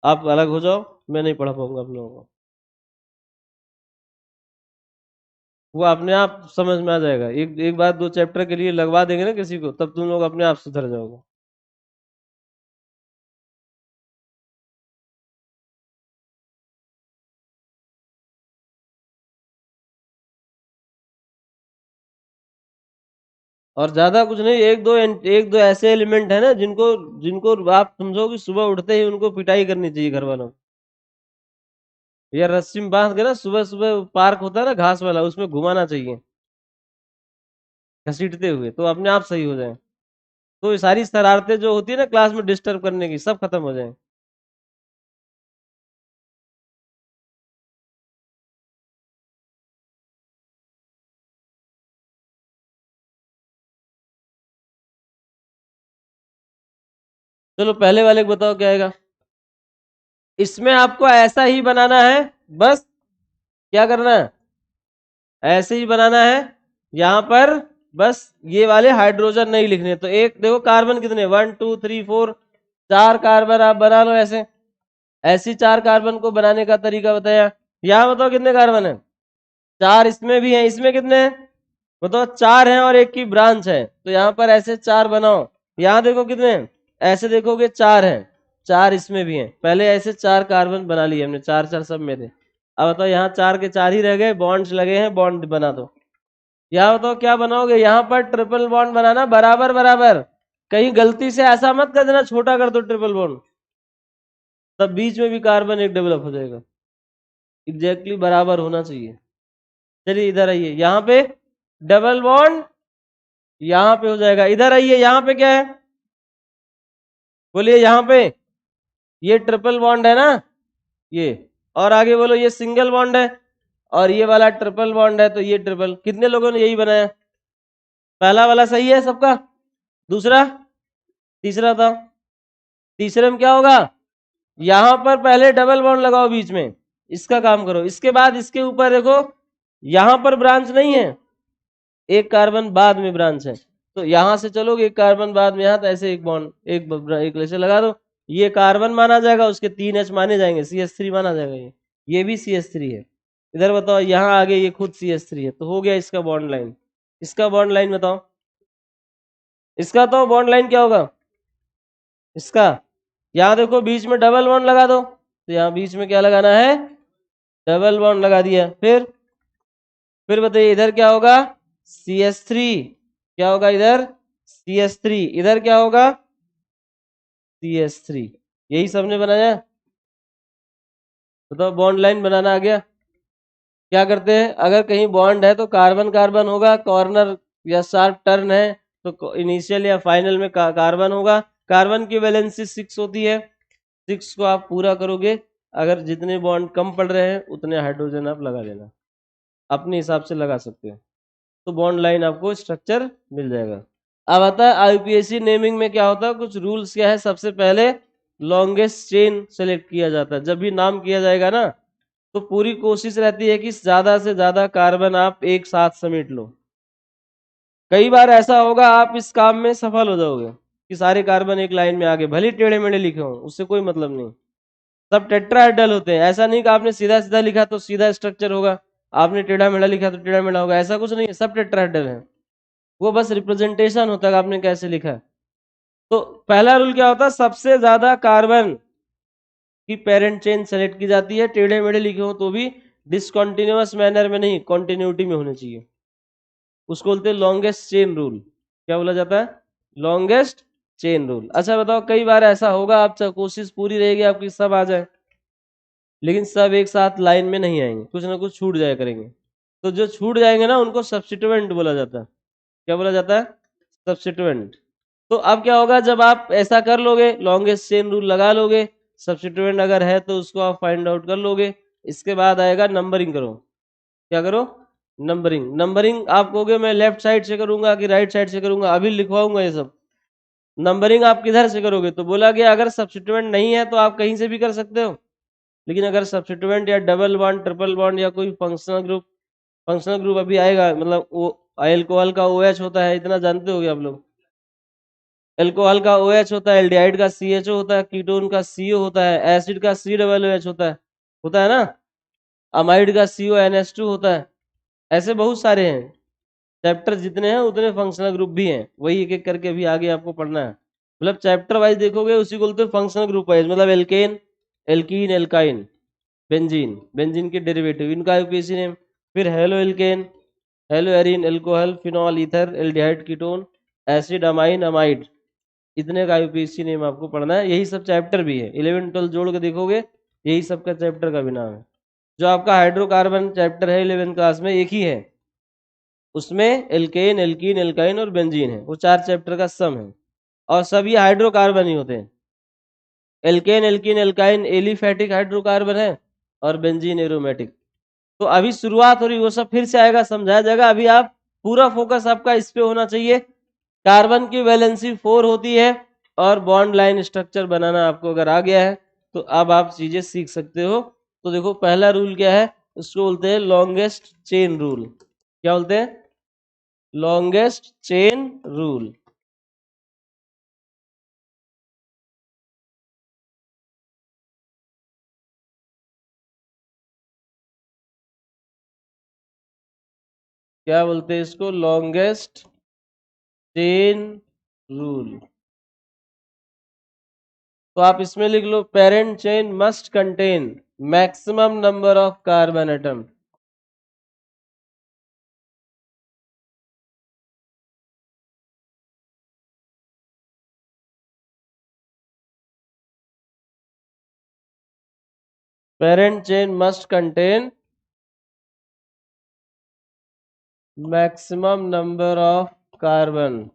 आप अलग हो जाओ, मैं नहीं पढ़ा पाऊंगा आप लोगों को। वो अपने आप समझ में आ जाएगा। एक एक बार 2 चैप्टर के लिए लगवा देंगे ना किसी को, तब तुम लोग अपने आप सुधर जाओगे। और ज्यादा कुछ नहीं, एक दो ऐसे एलिमेंट है ना जिनको जिनको आप समझो कि सुबह उठते ही उनको पिटाई करनी चाहिए घर वालों को। या रस्सी में बांध के ना, सुबह सुबह पार्क होता है ना घास वाला, उसमें घुमाना चाहिए घसीटते हुए, तो अपने आप सही हो जाए। तो ये सारी शरारतें जो होती है ना क्लास में डिस्टर्ब करने की, सब खत्म हो जाए। चलो पहले वाले को बताओ क्या आएगा। इसमें आपको ऐसा ही बनाना है, बस क्या करना है, ऐसे ही बनाना है। यहां पर बस ये वाले हाइड्रोजन नहीं लिखने। तो एक देखो कार्बन कितने, 1 2 3 4, 4 कार्बन आप बना लो ऐसे। ऐसी 4 कार्बन को बनाने का तरीका बताया। यहां बताओ कितने कार्बन है? 4 इसमें भी है। इसमें कितने हैं बताओ? 4 हैं और एक की ब्रांच है, तो यहाँ पर ऐसे 4 बनाओ। यहाँ देखो कितने हैं, ऐसे देखोगे 4 हैं। 4 इसमें भी हैं। पहले ऐसे 4 कार्बन बना लिए हमने, 4 4 सब में थे। अब बताओ यहाँ 4 के 4 ही रह गए, बॉन्ड्स लगे हैं, बॉन्ड बना दो। यहाँ बताओ क्या बनाओगे? यहाँ पर ट्रिपल बॉन्ड बनाना, बराबर बराबर। कहीं गलती से ऐसा मत कर देना छोटा कर दो ट्रिपल बॉन्ड, तब बीच में भी कार्बन एक डेवलप हो जाएगा। एग्जैक्टली बराबर होना चाहिए। चलिए इधर आइए, यहाँ पे डबल बॉन्ड यहाँ पे हो जाएगा। इधर आइए, यहाँ पे क्या है बोलिए? यहाँ पे ये ट्रिपल बॉन्ड है ना, ये। और आगे बोलो ये सिंगल बॉन्ड है, और ये वाला ट्रिपल बॉन्ड है। तो ये ट्रिपल, कितने लोगों ने यही बनाया? पहला वाला सही है सबका? दूसरा? तीसरा था? तीसरे में क्या होगा, यहां पर पहले डबल बॉन्ड लगाओ बीच में, इसका काम करो। इसके बाद इसके ऊपर देखो यहां पर ब्रांच नहीं है, एक कार्बन बाद में ब्रांच है, तो यहां से चलोगे एक कार्बन बाद में, यहां तो ऐसे एक बॉन्ड एक ऐसे लगा दो, ये कार्बन माना जाएगा, उसके 3 H माने जाएंगे, CH3 माना जाएगा, ये भी CH3 है। इधर बताओ यहाँ आगे ये खुद CH3 है, तो हो गया इसका बॉन्ड लाइन। इसका बॉन्ड लाइन बताओ, इसका तो बॉन्ड लाइन क्या होगा इसका, यहाँ देखो बीच में डबल बॉन्ड लगा दो, तो यहाँ बीच में क्या लगाना है, डबल बॉन्ड लगा दिया। फिर बताइए इधर क्या होगा, CH3, क्या होगा इधर CH3, इधर क्या होगा CH3, यही सबने बनाया। बताओ बॉन्ड लाइन बनाना आ गया। क्या करते हैं, अगर कहीं बॉन्ड है तो कार्बन कार्बन होगा, कॉर्नर या शार्प टर्न है तो इनिशियल या फाइनल में कार्बन होगा। कार्बन की वैलेंसी 6 होती है, 6 को आप पूरा करोगे, अगर जितने बॉन्ड कम पड़ रहे हैं उतने हाइड्रोजन आप लगा लेना, अपने हिसाब से लगा सकते हैं, तो बॉन्ड लाइन आपको स्ट्रक्चर मिल जाएगा। अब आता है आईयूपीएसी नेमिंग में क्या होता है, कुछ रूल्स क्या है। सबसे पहले लॉन्गेस्ट चेन सेलेक्ट किया जाता है, जब भी नाम किया जाएगा ना तो पूरी कोशिश रहती है कि ज्यादा से ज्यादा कार्बन आप एक साथ समेट लो। कई बार ऐसा होगा आप इस काम में सफल हो जाओगे कि सारे कार्बन एक लाइन में आगे, भले टेढ़े मेढ़े लिखे हो उससे कोई मतलब नहीं, सब टेट्राहेड्रल होते हैं। ऐसा नहीं कि आपने सीधा सीधा लिखा तो सीधा स्ट्रक्चर होगा, आपने टेढ़ा मेढ़ा लिखा तो टेढ़ा मेढ़ा होगा, ऐसा कुछ नहीं है, सब टेट्राहेड्रल है, वो बस रिप्रेजेंटेशन होता है आपने कैसे लिखा है। तो पहला रूल क्या होता है, सबसे ज्यादा कार्बन की पेरेंट चेन सेलेक्ट की जाती है, टेढ़े मेढ़े लिखे हो तो भी डिसकंटिन्यूअस मैनर में नहीं, कॉन्टिन्यूटी में होने चाहिए, उसको बोलते हैं लॉन्गेस्ट चेन रूल। क्या बोला जाता है, लॉन्गेस्ट चेन रूल। अच्छा बताओ, कई बार ऐसा होगा आप कोशिश पूरी रहेगी आपकी सब आ जाए, लेकिन सब एक साथ लाइन में नहीं आएंगे, कुछ ना कुछ छूट जाया करेंगे, तो जो छूट जाएंगे ना उनको सब्स्टिट्यूएंट बोला जाता है। क्या बोला जाता है, सब्स्टिट्यूएंट। तो अब क्या होगा, जब आप ऐसा कर लोगे, लॉन्गेस्ट चेन रूल लगा लोगे, सब्स्टिट्यूएंट अगर है तो उसको आप फाइंड आउट कर लोगे, इसके बाद आएगा नंबरिंग करो। क्या करो, नंबरिंग। नंबरिंग आप कहोगे मैं लेफ्ट साइड से करूंगा कि राइट साइड से करूंगा, अभी लिखवाऊंगा ये सब। नंबरिंग आप किधर से करोगे, तो बोला गया अगर सब्स्टिट्यूएंट नहीं है तो आप कहीं से भी कर सकते हो, लेकिन अगर सब्स्टिट्यूएंट या डबल बॉन्ड ट्रिपल बॉन्ड या कोई फंक्शनल ग्रुप अभी आएगा, मतलब वो अल्कोहल का OH होता है, इतना जानते होगे आप लोग, अल्कोहल का OH होता है, एल्डिहाइड का CHO होता है, कीटोन का CO होता है, एसिड का COOH होता है ना, अमाइड का CONH2 होता है, ऐसे बहुत सारे हैं। चैप्टर जितने हैं उतने फंक्शनल ग्रुप भी हैं, वही एक एक करके अभी आगे आपको पढ़ना है। मतलब चैप्टर वाइज देखोगे उसी को बोलते हैं फंक्शनल ग्रुप वाइज, मतलब alkane, alkene, alkyne, benzene, benzene के डेरिवेटिव, इनका यूपीएससी नेम। फिर halo alkane, halo arene, alcohol, phenol, ether, aldehyde, ketone, acid, amine, amide, इतने का यूपीएससी नेम आपको पढ़ना है। यही सब चैप्टर भी है, 11 12 जोड़ के देखोगे यही सब का चैप्टर का भी नाम है। जो आपका हाइड्रोकार्बन चैप्टर है 11 क्लास में एक ही है, उसमें एल्केन, एल्कीन, एल्काइन और बेंजीन है, वो 4 चैप्टर का सम है, और सब ये हाइड्रोकार्बन ही होते हैं। Alkane, alkene, alkyne aliphatic hydrocarbon है, और बेंजीन एरोमेटिक। तो अभी शुरुआत हो रही, वो सब फिर से आएगा, समझाया जाएगा। अभी आप पूरा फोकस आपका इस पे होना चाहिए। कार्बन की वैलेंसी 4 होती है, और बॉन्ड लाइन स्ट्रक्चर बनाना आपको अगर आ गया है तो अब आप चीजें सीख सकते हो। तो देखो पहला रूल क्या है, उसको बोलते हैं लॉन्गेस्ट चेन रूल। क्या बोलते हैं, लॉन्गेस्ट चेन रूल। क्या बोलते हैं इसको, लॉन्गेस्ट चेन रूल। तो आप इसमें लिख लो, parent chain must contain maximum number of carbon atom. Parent chain must contain maximum number of carbon.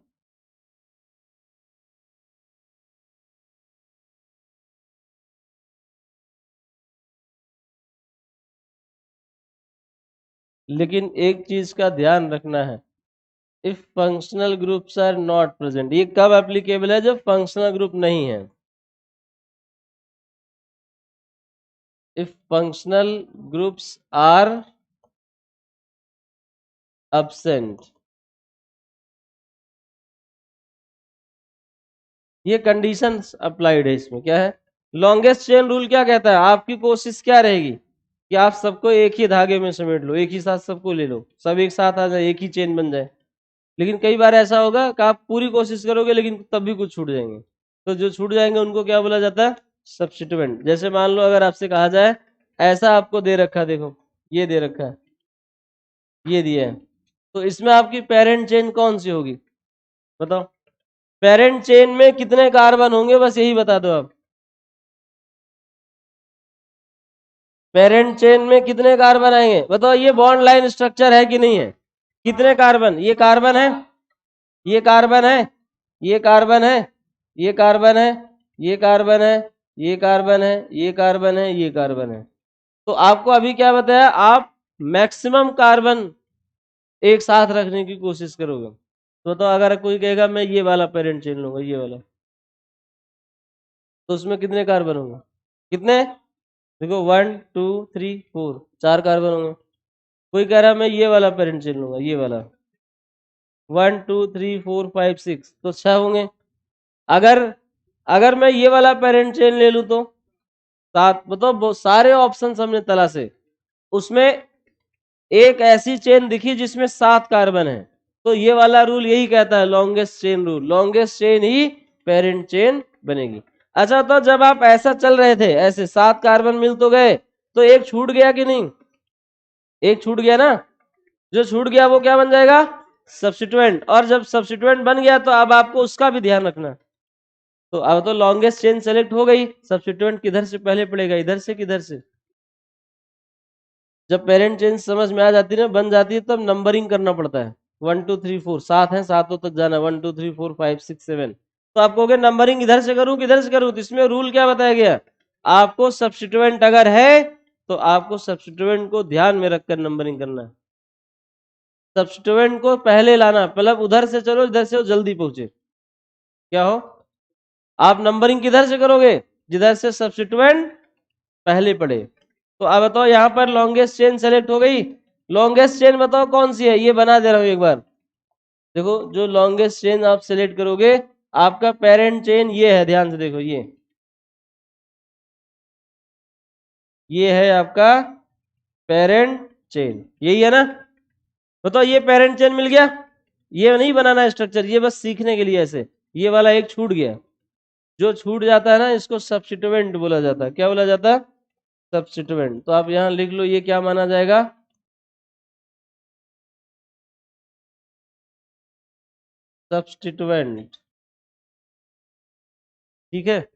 लेकिन एक चीज का ध्यान रखना है, if functional groups are not present, ये कब एप्लीकेबल है, जब फंक्शनल ग्रुप नहीं है। if functional groups are absent, ये कंडीशंस अप्लाइड है इसमें। क्या है लॉन्गेस्ट चेन रूल? क्या कहता है आपकी कोशिश क्या रहेगी कि आप सबको एक ही धागे में समेट लो, एक ही साथ सबको ले लो, सब एक साथ आ जाए, एक ही चेन बन जाए। लेकिन कई बार ऐसा होगा कि आप पूरी कोशिश करोगे लेकिन तब भी कुछ छूट जाएंगे, तो जो छूट जाएंगे उनको क्या बोला जाता है? सब्स्टिट्यूएंट। जैसे मान लो अगर आपसे कहा जाए ऐसा आपको दे रखा है, देखो ये दे रखा है, ये दिया है, तो इसमें आपकी पेरेंट चेन कौन सी होगी बताओ? पेरेंट चेन में कितने कार्बन होंगे बस यही बता दो आप। पेरेंट चेन में कितने कार्बन आएंगे बताओ? ये बॉन्ड लाइन स्ट्रक्चर है कि नहीं है? कितने कार्बन? ये कार्बन है, ये कार्बन है, ये कार्बन है, ये कार्बन है, ये कार्बन है, ये कार्बन है, ये कार्बन है, ये कार्बन है। तो आपको अभी क्या बताया? आप मैक्सिमम कार्बन एक साथ रखने की कोशिश करोगे। तो अगर कोई कहेगा मैं ये वाला पेरेंट चेन लूंगा, ये वाला, तो उसमें कितने कार्बन होंगे? कितने? देखो 1 2 3 4, 4 कार्बन होंगे। कोई कह रहा है मैं ये वाला पेरेंट चेन लूंगा, ये वाला, 1 2 3 4 5 6, तो 6 होंगे। अगर अगर मैं ये वाला पेरेंट चेन ले लूं तो 7। मतलब सारे ऑप्शन हमने तलाशे, उसमें एक ऐसी चेन दिखी जिसमें 7 कार्बन है। तो ये वाला रूल यही कहता है, longest chain rule, longest chain ही पेरेंट चेन बनेगी। अच्छा, तो जब आप ऐसा चल रहे थे, ऐसे 7 कार्बन मिल तो गए, तो एक छूट गया कि नहीं? एक छूट गया ना, जो छूट गया वो क्या बन जाएगा? सब्स्टिट्यूएंट। और जब सब्स्टिट्यूएंट बन गया तो अब आपको उसका भी ध्यान रखना। तो अब तो लॉन्गेस्ट चेन सेलेक्ट हो गई, सब्स्टिट्यूएंट किधर से पहले पड़ेगा? इधर से, किधर से? जब पेरेंट चेन समझ में आ जाती है ना, बन जाती है, तब नंबरिंग करना पड़ता है। 1 2 3 4, 7 है, सातों तक जाना, 1 2 3 4 5 6 7। तो आप कहोगे नंबरिंग इधर से करूं किधर से करूं? तो इसमें रूल क्या बताया गया? आपको सब्स्टिट्यूएंट अगर है तो आपको सब्स्टिट्यूएंट को ध्यान में रखकर नंबरिंग करना है। सब्स्टिट्यूएंट को पहले लाना, मतलब उधर से चलो इधर से वो जल्दी पहुंचे। क्या हो? आप नंबरिंग किधर से करोगे? जिधर से सब्स्टिट्यूएंट पहले पड़े। तो अब बताओ यहाँ पर लॉन्गेस्ट चेन सेलेक्ट हो गई। लॉन्गेस्ट चेन बताओ कौन सी है? ये बना दे रहा हूं एक बार, देखो जो लॉन्गेस्ट चेन आप सेलेक्ट करोगे, आपका पेरेंट चेन ये है, ध्यान से देखो, ये है आपका पेरेंट चेन, यही है ना? बताओ ये पेरेंट चेन मिल गया। ये नहीं बनाना स्ट्रक्चर, ये बस सीखने के लिए ऐसे। ये वाला एक छूट गया, जो छूट जाता है ना इसको सब्स्टिट्यूएंट बोला जाता है। क्या बोला जाता है? सब्स्टिट्यूएंट। तो आप यहां लिख लो, ये क्या माना जाएगा? सब्स्टिट्यूएंट। ठीक है,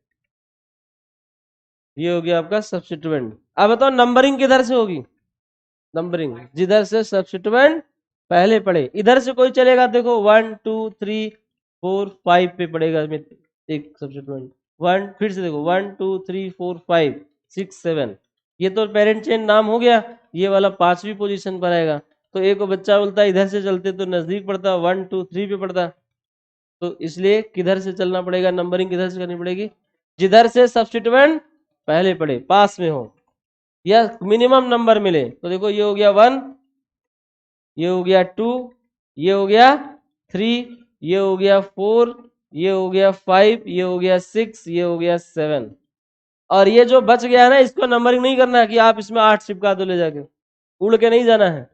ये हो गया आपका सब्स्टिट्यूएंट। अब बताओ नंबरिंग किधर से होगी? नंबरिंग जिधर से सब्स्टिट्यूएंट पहले पड़े, इधर से कोई चलेगा, देखो 1 2 3 4 5 पे पड़ेगा एक सब्स्टिट्यूएंट। 1, फिर से देखो 1 2 3 4 5 6 7, ये तो पेरेंट चेन नाम हो गया। ये वाला 5वीं पोजीशन पर आएगा। तो एक बच्चा बोलता है इधर से चलते तो नजदीक पड़ता, 1 2 3 पे पड़ता। तो इसलिए किधर से चलना पड़ेगा? नंबरिंग किधर से करनी पड़ेगी? जिधर से सब्स्टिट्यूएंट पहले पड़े, पास में हो, या मिनिमम नंबर मिले। तो देखो ये हो गया 1, ये हो गया 2, ये हो गया 3, ये हो गया 4, ये हो गया 5, ये हो गया 6, ये हो गया 7। और ये जो बच गया है ना, इसको नंबरिंग नहीं करना है कि आप इसमें 8 चिपका दो ले जाके, उड़ के नहीं जाना है,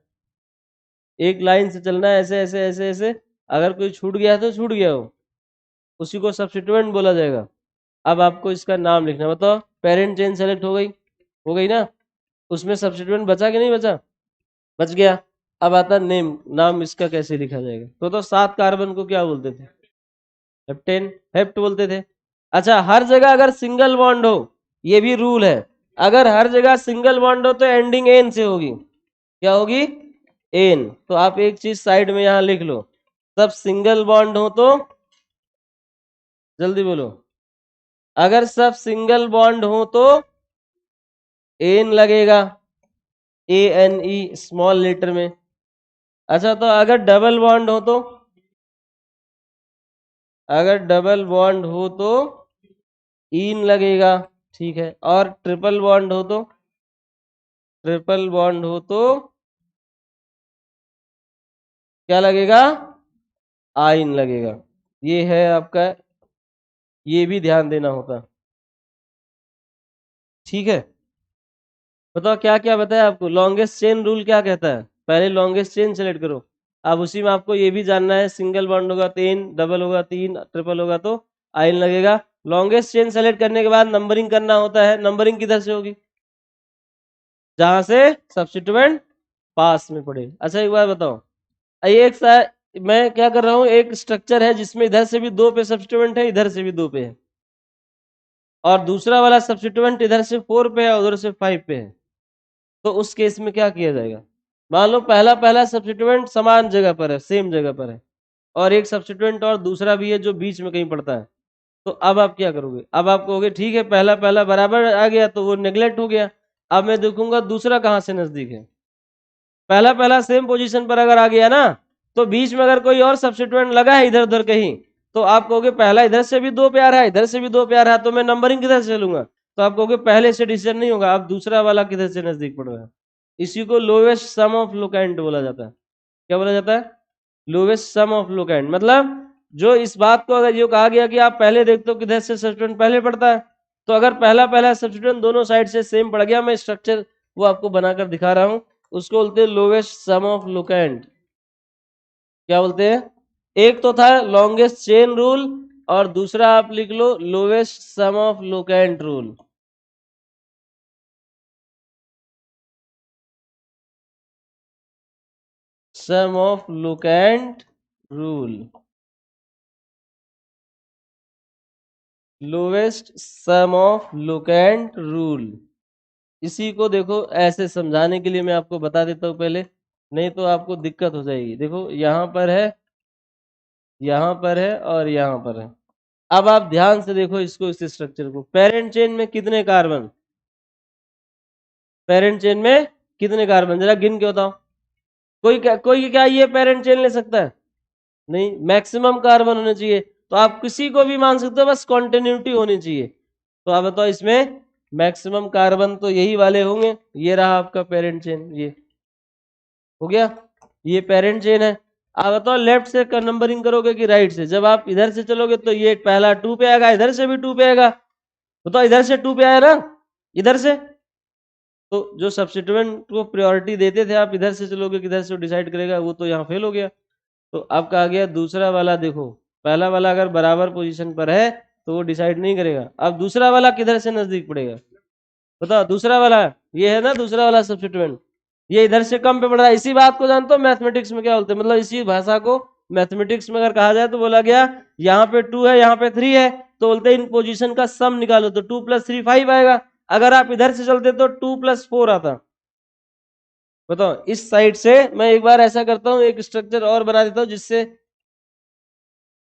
एक लाइन से चलना है, ऐसे ऐसे ऐसे ऐसे। अगर कोई छूट गया है तो छूट गया हो, उसी को सब्स्टिट्यूएंट बोला जाएगा। अब आपको इसका नाम लिखना। बताओ पेरेंट चेन सेलेक्ट हो गई ना? उसमें सब्स्टिट्यूएंट बचा कि नहीं बचा? बच गया। अब आता नेम, नाम इसका कैसे लिखा जाएगा? तो 7 कार्बन को क्या बोलते थे? हेप्टेन, हेप्ट बोलते थे। अच्छा, हर जगह अगर सिंगल बॉन्ड हो, ये भी रूल है, अगर हर जगह सिंगल बॉन्ड हो तो एंडिंग एन से होगी। क्या होगी? एन। तो आप एक चीज साइड में यहां लिख लो, सब सिंगल बॉन्ड हो तो, जल्दी बोलो, अगर सब सिंगल बॉन्ड हो तो एन लगेगा, A N E small letter में। अच्छा, तो अगर डबल बॉन्ड हो तो, अगर डबल बॉन्ड हो तो इन लगेगा, ठीक है। और ट्रिपल बॉन्ड हो तो ट्रिपल बॉन्ड हो तो क्या लगेगा, आइन लगेगा। ये है आपका, ये भी ध्यान देना होता। ठीक है, बताओ क्या क्या बताया आपको। लॉन्गेस्ट चेन रूल क्या कहता है, पहले लॉन्गेस्ट चेन सेलेक्ट करो। अब उसी में आपको ये भी जानना है, सिंगल बॉन्ड होगा 3, डबल होगा 3, ट्रिपल होगा तो आइन लगेगा। लॉन्गेस्ट चेन सेलेक्ट करने के बाद नंबरिंग करना होता है। नंबरिंग किधर से होगी, जहां से सब्स्टिट्यूएंट पास में पड़े। अच्छा एक बार बताओ, ये एक मैं क्या कर रहा हूँ, एक स्ट्रक्चर है जिसमें इधर से भी 2 पे सब्स्टिट्यूएंट है, इधर से भी 2 पे है, और दूसरा वाला सब्स्टिट्यूएंट इधर से 4 पे है, उधर से 5 पे है। तो उस केस में क्या किया जाएगा, मान लो पहला पहला सब्स्टिट्यूएंट समान जगह पर है, सेम जगह पर है, और एक सब्स्टिट्यूएंट और दूसरा भी है जो बीच में कहीं पड़ता है। तो अब आप क्या करोगे, अब आप कहोगे ठीक है पहला पहला बराबर आ गया तो वो नेग्लेक्ट हो गया। अब मैं देखूंगा दूसरा कहाँ से नजदीक है। पहला पहला सेम पोजीशन पर अगर आ गया ना, तो बीच में अगर कोई और सब्स्टिट्यूएंट लगा है इधर उधर कहीं, तो आप कहोगे पहला इधर से भी 2 पे आ रहा है, इधर से भी 2 पे आ रहा है, तो मैं नंबरिंग किधर से लूंगा। तो आप कहोगे पहले से डिसीजन नहीं होगा, अब दूसरा वाला किधर से नजदीक पड़ रहा है। इसी को लोवेस्ट सम ऑफ लोकेंट बोला जाता है। क्या बोला जाता है, लोवेस्ट सम ऑफ लोकेंट। मतलब जो इस बात को अगर ये कहा गया कि आप पहले देखते हो किधर से सब्स्टिट्यूएंट पहले पड़ता है, तो अगर पहला पहला सब्स्टिट्यूएंट दोनों साइड से सेम पड़ गया, मैं स्ट्रक्चर वो आपको बनाकर दिखा रहा हूं, उसको बोलते हैं लोवेस्ट सम ऑफ लोकेंट। क्या बोलते हैं, एक तो था लॉन्गेस्ट चेन रूल, और दूसरा आप लिख लो lowest sum of locant rule. Sum of locant rule, lowest sum of locant rule. इसी को देखो ऐसे समझाने के लिए मैं आपको बता देता हूं पहले, नहीं तो आपको दिक्कत हो जाएगी। देखो यहाँ पर है, यहाँ पर है, और यहाँ पर है। अब आप ध्यान से देखो इसको, इस स्ट्रक्चर को। पेरेंट चेन में कितने कार्बन, पेरेंट चेन में कितने कार्बन जरा गिन के बताओ। कोई क्या ये पेरेंट चेन ले सकता है, नहीं, मैक्सिमम कार्बन होने चाहिए। तो आप किसी को भी मान सकते हो, बस कॉन्टिन्यूटी होनी चाहिए। तो आप बताओ इसमें मैक्सिमम कार्बन तो यही वाले होंगे। ये रहा आपका पेरेंट चेन, ये हो गया, ये पेरेंट चेन है। आप बताओ लेफ्ट से नंबरिंग करोगे कि राइट से। जब आप इधर से चलोगे तो ये पहला 2 पे आएगा, इधर से भी 2 पे आएगा। बताओ इधर से 2 पे आया ना, इधर से, तो जो सब्स्टिट्यूएंट को प्रायोरिटी देते थे, आप इधर से चलोगे किधर से डिसाइड करेगा, वो तो यहाँ फेल हो गया। तो अब कहा गया दूसरा वाला देखो, पहला वाला अगर बराबर पोजीशन पर है तो वो डिसाइड नहीं करेगा। अब दूसरा वाला किधर से नजदीक पड़ेगा, बताओ दूसरा वाला, ये है ना दूसरा वाला सब्स्टिट्यूएंट, ये इधर से कम पे पड़ रहा है। इसी बात को जानते हो मैथमेटिक्स में क्या बोलते हैं, मतलब इसी भाषा को मैथमेटिक्स में अगर कहा जाए तो बोला गया यहाँ पे 2 है, यहाँ पे 3 है, तो बोलते हैं इन पोजीशन का सम निकालो, तो 2 + 3 5 आएगा। अगर आप इधर से चलते तो 2 + 4 आता। बताओ इस साइड से मैं एक बार ऐसा करता हूँ, एक स्ट्रक्चर और बना देता हूँ जिससे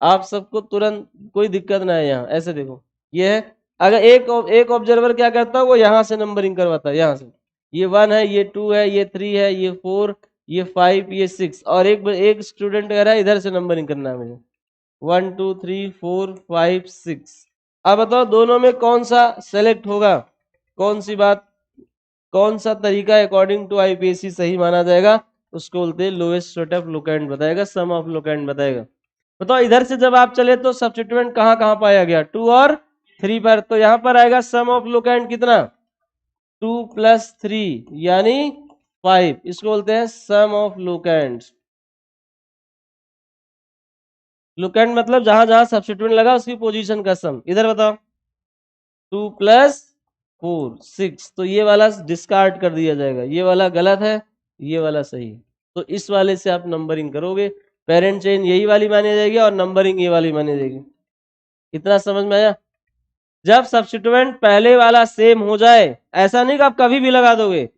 आप सबको तुरंत कोई दिक्कत ना है। यहाँ ऐसे देखो, ये है, अगर एक ऑब्जर्वर क्या करता है, वो यहाँ से नंबरिंग करवाता है, यहाँ से, ये 1 है, ये 2 है, ये 3 है, ये 4, ये 5, ये 6, और एक स्टूडेंट कह रहा है इधर से नंबरिंग करना है मुझे, 1 2 3 4 5 6। अब बताओ दोनों में कौन सा सेलेक्ट होगा, कौन सी बात, कौन सा तरीका अकॉर्डिंग टू आईपीएसी सही माना जाएगा, उसको बोलते हैं लोएस्ट सेट ऑफ लोकेंट बताएगा, सम ऑफ लोकेंट बताएगा। बताओ इधर से जब आप चले तो सब्स्टिट्यूएंट कहाँ कहाँ पाया गया, 2 और 3 पर, तो यहाँ पर आएगा सम ऑफ लोकेंट कितना, 2 + 3 यानी 5, इसको बोलते हैं सम ऑफ लोकेंट। लोकेंट मतलब जहां जहां सब्स्टिट्यूएंट लगा उसकी पोजीशन का सम। इधर बताओ 2 + 4 6, तो ये वाला डिस्कार्ड कर दिया जाएगा, ये वाला गलत है, ये वाला सही है। तो इस वाले से आप नंबरिंग करोगे, पेरेंट चेन यही वाली मानी जाएगी और नंबरिंग ये वाली मानी जाएगी। इतना समझ में आया। जब सब्स्टिट्यूएंट पहले वाला सेम हो जाए, ऐसा नहीं कि आप कभी भी लगा दोगे,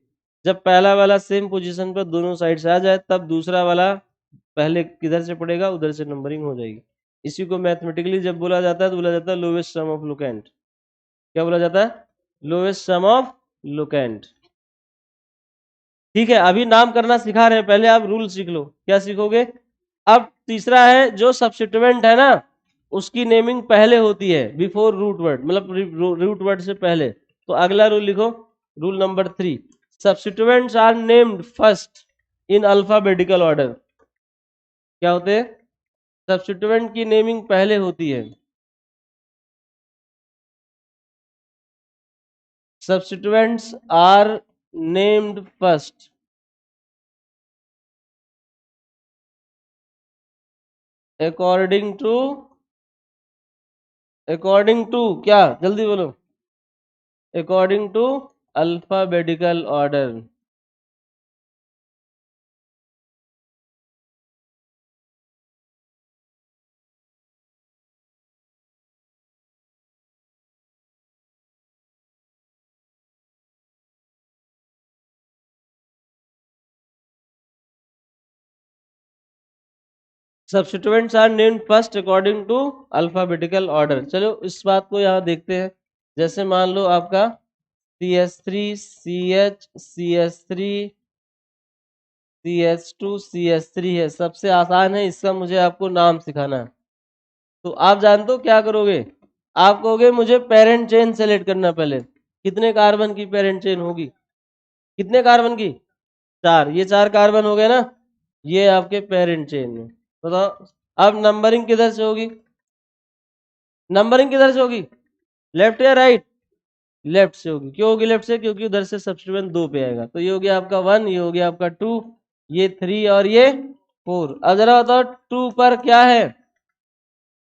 जब पहला वाला सेम पोजीशन पर दोनों साइड से आ जाए, तब दूसरा वाला पहले किधर से पड़ेगा, उधर से नंबरिंग हो जाएगी। इसी को मैथमेटिकली जब बोला जाता है तो बोला जाता है लोवेस्ट सम ऑफ लोकेंट। क्या बोला जाता है, लोएस्ट सम ऑफ लोकेंट। ठीक है, अभी नाम करना सिखा रहे हैं, पहले आप रूल सीख लो। क्या सीखोगे, अब तीसरा है जो सब्स्टिट्यूएंट है ना, उसकी नेमिंग पहले होती है, बिफोर रूट वर्ड, मतलब रूट वर्ड से पहले। तो अगला रूल लिखो, rule number 3, substituents are named first in alphabetical order. क्या होते हैं? सब्स्टिट्यूएंट की नेमिंग पहले होती है। Substituents are named first according to क्या, जल्दी बोलो, according to alphabetical order. Substituents are named first according to alphabetical order. चलो इस बात को यहाँ देखते हैं। जैसे मान लो आपका CH3 CH CH3 CH2 CH3 है, सबसे आसान है, इसका मुझे आपको नाम सिखाना है। तो आप जानते हो क्या करोगे? आप कहोगे मुझे पेरेंट चेन सेलेक्ट करना पहले। कितने कार्बन की पेरेंट चेन होगी? कितने कार्बन की? 4। ये 4 कार्बन हो गए ना, ये आपके पेरेंट चेन में। बताओ अब नंबरिंग किधर से होगी? नंबरिंग किधर से होगी? लेफ्ट या राइट? लेफ्ट से होगी। क्यों होगी लेफ्ट से? क्योंकि उधर से सब्स्टिट्यूएंट 2 पे आएगा। तो ये हो गया आपका 1, ये हो गया आपका 2, ये 3 और ये 4। अब जरा बताओ 2 पर क्या है?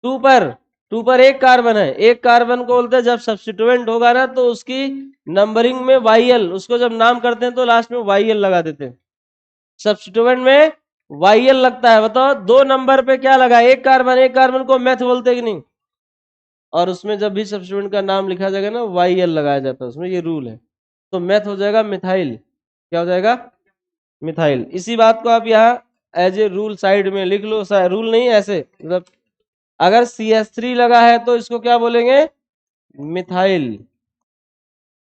2 पर 2 पर एक कार्बन है। एक कार्बन को बोलते हैं जब सब्स्टिट्यूएंट होगा ना तो उसकी नंबरिंग में YL, उसको जब नाम करते हैं तो लास्ट में YL लगा देते हैं। सब्स्टिट्यूएंट में YL लगता है। बताओ 2 नंबर पे क्या लगा? एक कार्बन। एक कार्बन को मेथ बोलते कि नहीं? और उसमें जब भी सब्स्टिट्यूएंट का नाम लिखा जाएगा ना YL लगाया जाता है उसमें, ये रूल है। तो मेथ हो जाएगा मिथाइल। क्या हो जाएगा? मिथाइल। इसी बात को आप यहाँ एज ए रूल साइड में लिख लो। रूल नहीं, ऐसे मतलब अगर CH3 लगा है तो इसको क्या बोलेंगे? मिथाइल।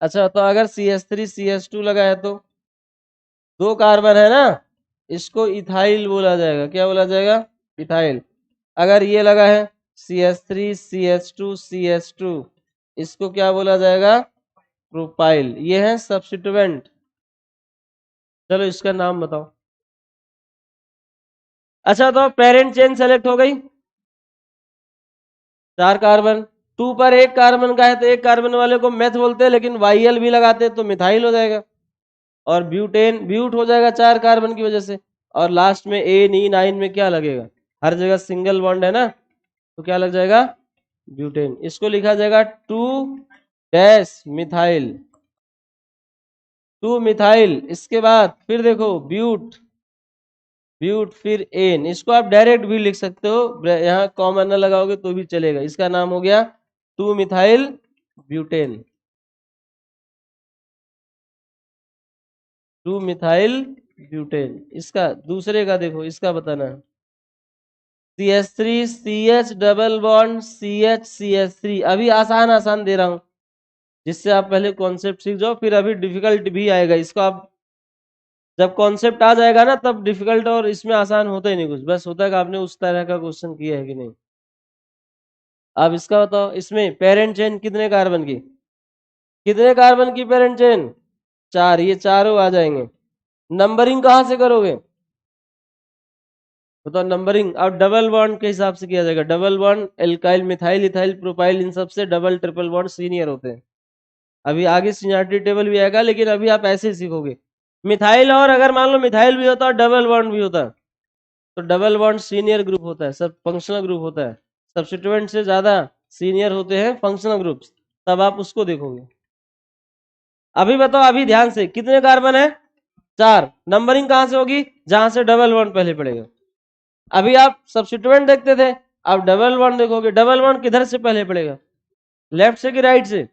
अच्छा, तो अगर CH3 CH2 लगा है तो 2 कार्बन है ना, इसको इथाइल बोला जाएगा। क्या बोला जाएगा? इथाइल। अगर ये लगा है CH3 CH2 CH2, इसको क्या बोला जाएगा? प्रोपाइल। ये है सब्स्टिट्यूएंट। चलो इसका नाम बताओ। अच्छा, तो पेरेंट चेन सेलेक्ट हो गई, 4 कार्बन। 2 पर एक कार्बन का है तो एक कार्बन वाले को मेथ बोलते हैं, लेकिन YL भी लगाते हैं तो मिथाइल हो जाएगा। और ब्यूटेन, ब्यूट हो जाएगा 4 कार्बन की वजह से। और लास्ट में ANE9 में क्या लगेगा? हर जगह सिंगल बॉन्ड है ना, तो क्या लग जाएगा? ब्यूटेन। इसको लिखा जाएगा 2 डैश मिथाइल। 2 मिथाइल। इसके बाद फिर देखो ब्यूट, ब्यूट फिर एन। इसको आप डायरेक्ट भी लिख सकते हो, यहाँ कॉमन न लगाओगे तो भी चलेगा। इसका नाम हो गया 2 मिथाइल ब्यूटेन। 2 methyl butane. इसका दूसरे का देखो, इसका बताना है। CH3 CH double bond CH CH3। अभी आसान आसान दे रहा हूं जिससे आप पहले कॉन्सेप्ट सीख जाओ, फिर अभी डिफिकल्ट भी आएगा। इसको आप जब कॉन्सेप्ट आ जाएगा ना तब डिफिकल्ट और इसमें आसान होता ही नहीं कुछ, बस होता है कि आपने उस तरह का क्वेश्चन किया है कि नहीं। अब इसका बताओ, इसमें पेरेंट चेन कितने कार्बन की? कितने कार्बन की पेरेंट चेन? 4। ये चारों आ जाएंगे। नंबरिंग कहाँ से करोगे? बताओ नंबरिंग। अब डबल बॉन्ड के हिसाब से किया जाएगा। Double bond alkyl methyl ethyl propyl, इन सब से डबल ट्रिपल बॉन्ड सीनियर होते हैं। अभी आगे सीनियरिटी टेबल भी आएगा, लेकिन अभी आप ऐसे ही सीखोगे। मिथाइल, और अगर मान लो मिथाइल भी होता है डबल बॉन्ड भी होता है तो डबल बॉन्ड सीनियर ग्रुप होता है, सब फंक्शनल ग्रुप होता है। सब्स्टिट्यूएंट से ज्यादा सीनियर होते हैं फंक्शनल ग्रुप्स, तब आप उसको देखोगे। अभी बताओ, अभी ध्यान से, कितने कार्बन है? 4। नंबरिंग कहां से होगी? जहां से डबल बॉन्ड पहले पड़ेगा। अभी आप सब्स्टिट्यूएंट देखते थे, अब डबल बॉन्ड देखोगे। डबल बॉन्ड किधर से पहले पड़ेगा? लेफ्ट से कि राइट से?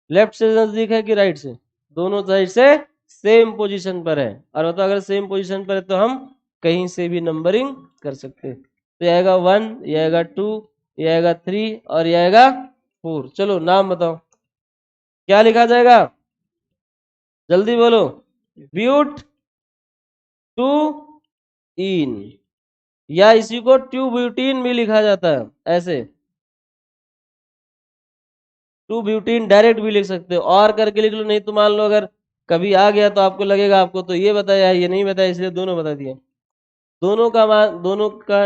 लेफ्ट से नजदीक है कि राइट से? दोनों साइड से सेम पोजीशन पर है। और बताओ अगर सेम पोजीशन पर है तो हम कहीं से भी नंबरिंग कर सकते हैं। तो ये आएगा 1, ये आएगा 2, ये आएगा 3 और ये आएगा 4। चलो नाम बताओ, क्या लिखा जाएगा? जल्दी बोलो। ब्यूट टू इन, या इसी को ट्यूब्यूटीन भी लिखा जाता है ऐसे। टू ब्यूटीन डायरेक्ट भी लिख सकते हो, और करके लिख लो। नहीं तो मान लो अगर कभी आ गया तो आपको लगेगा आपको तो ये बताया ये नहीं बताया, इसलिए दोनों बता दिए। दोनों का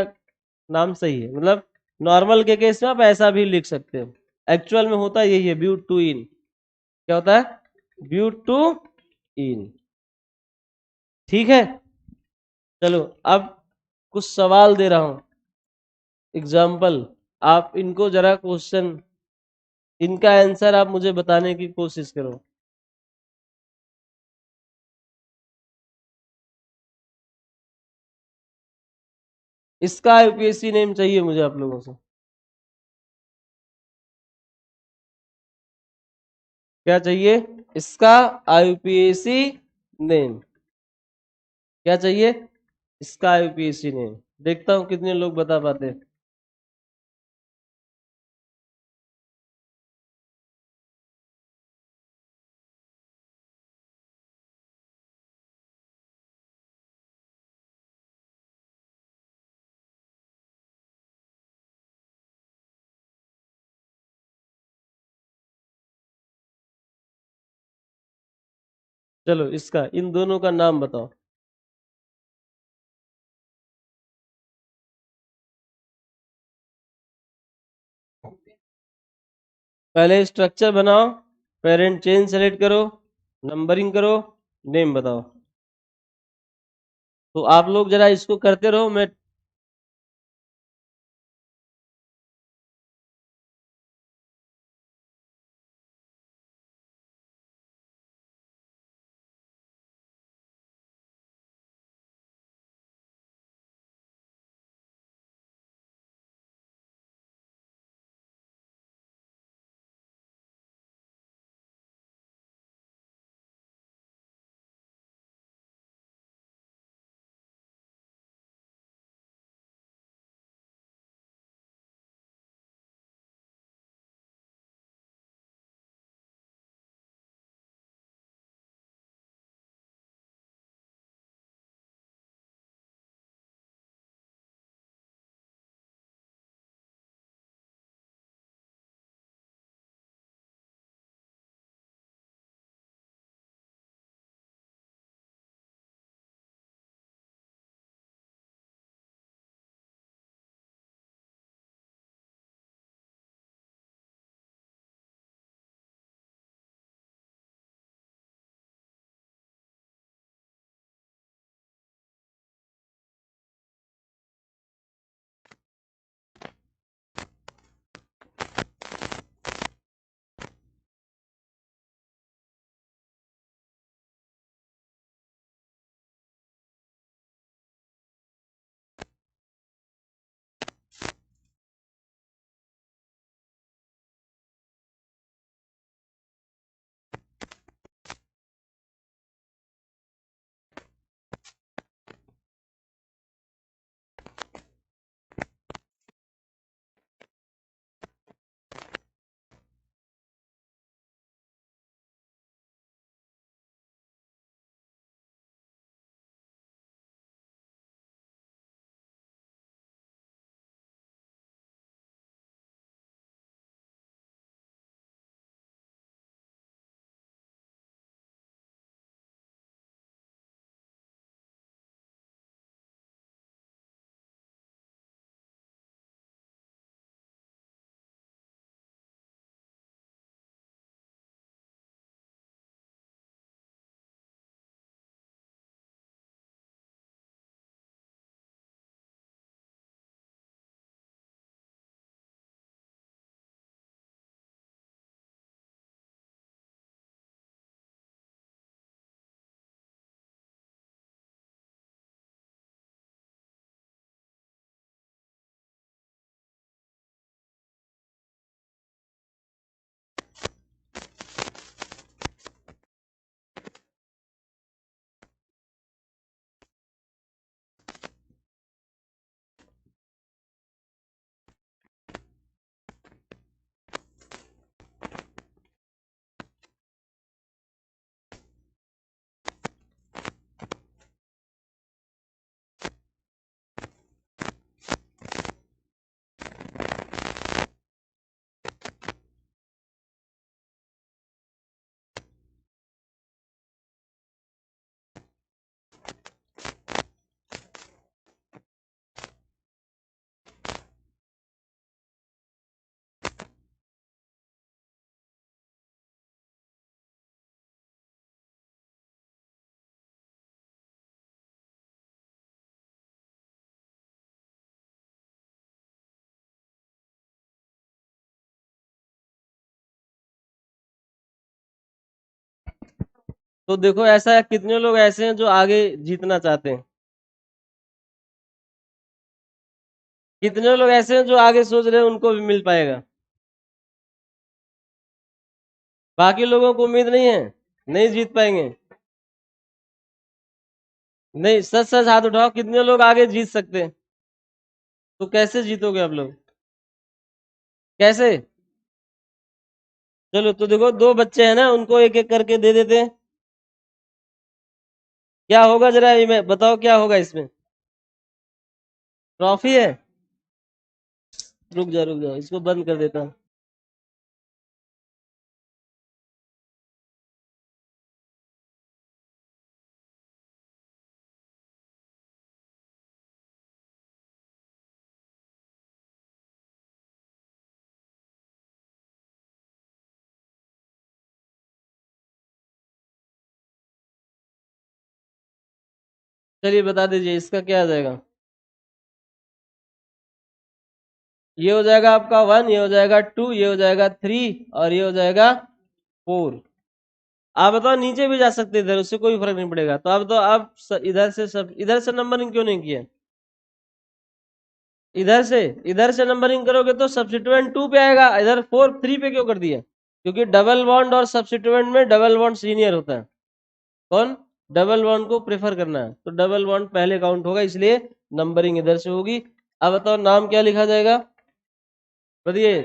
नाम सही है, मतलब नॉर्मल के केस में आप ऐसा भी लिख सकते हो। एक्चुअल में होता यही है, ब्यूट टू इन। क्या होता है? ब्यूट टू इन। ठीक है, चलो अब कुछ सवाल दे रहा हूं, एग्जाम्पल। आप इनको जरा क्वेश्चन, इनका आंसर आप मुझे बताने की कोशिश करो। इसका यूपीएससी नेम चाहिए मुझे आप लोगों से। क्या चाहिए? इसका आईयूपीएसी नेम। क्या चाहिए? इसका आईयूपीएसी नेम। देखता हूं कितने लोग बता पाते हैं। चलो इसका, इन दोनों का नाम बताओ। पहले स्ट्रक्चर बनाओ, पेरेंट चेन सेलेक्ट करो, नंबरिंग करो, नेम बताओ। तो आप लोग जरा इसको करते रहो, मैं तो देखो ऐसा कितने लोग ऐसे हैं जो आगे जीतना चाहते हैं, कितने लोग ऐसे हैं जो आगे सोच रहे हैं उनको भी मिल पाएगा, बाकी लोगों को उम्मीद नहीं है, नहीं जीत पाएंगे। नहीं, सच सच हाथ उठाओ, कितने लोग आगे जीत सकते हैं? तो कैसे जीतोगे आप लोग, कैसे? चलो तो देखो, दो बच्चे हैं ना, उनको एक एक करके दे देते हैं। क्या होगा जरा ये मैं बताओ, क्या होगा इसमें? ट्रॉफी है? रुक जाओ, इसको बंद कर देता हूँ। चलिए बता दीजिए इसका क्या आ जाएगा। ये हो जाएगा आपका 1, ये हो जाएगा 2, ये हो जाएगा 3, और ये हो जाएगा 4। आप बताओ, नीचे भी जा सकते इधर, उससे कोई फर्क नहीं पड़ेगा। तो अब तो आप इधर से सब, इधर से नंबरिंग क्यों नहीं किया? इधर से नंबरिंग करोगे तो सब्स्टिट्यूएंट 2 पे आएगा, इधर 4 3 पे क्यों कर दिया? क्योंकि डबल बॉन्ड और सब्स्टिट्यूएंट में डबल बॉन्ड सीनियर होता है। कौन? डबल बॉन्ड को प्रेफर करना है, तो डबल बॉन्ड पहले काउंट होगा, इसलिए नंबरिंग इधर से होगी। अब बताओ नाम क्या लिखा जाएगा, बताइए।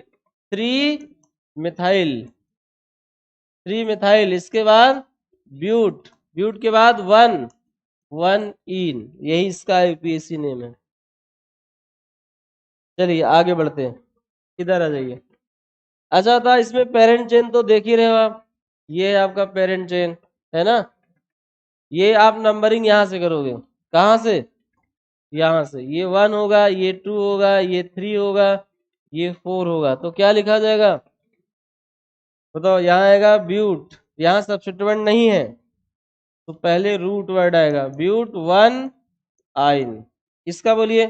3 मिथाइल, 3 मिथाइल, इसके बाद ब्यूट, ब्यूट के बाद 1 इन, यही इसका यूपीएससी नेम है। चलिए आगे बढ़ते हैं, इधर आ जाइए। अच्छा था, इसमें पेरेंट चेन तो देख ही रहे हो आप, ये है आपका पेरेंट चेन, है ना? ये आप नंबरिंग यहां से करोगे, कहां से? यहां से। ये 1 होगा, ये 2 होगा, ये 3 होगा, ये 4 होगा, तो क्या लिखा जाएगा बताओ? यहाँ आएगा ब्यूट, यहाँ सब्स्टिट्यूएंट नहीं है, तो पहले रूट वर्ड आएगा, ब्यूट 1 आइन। इसका बोलिए।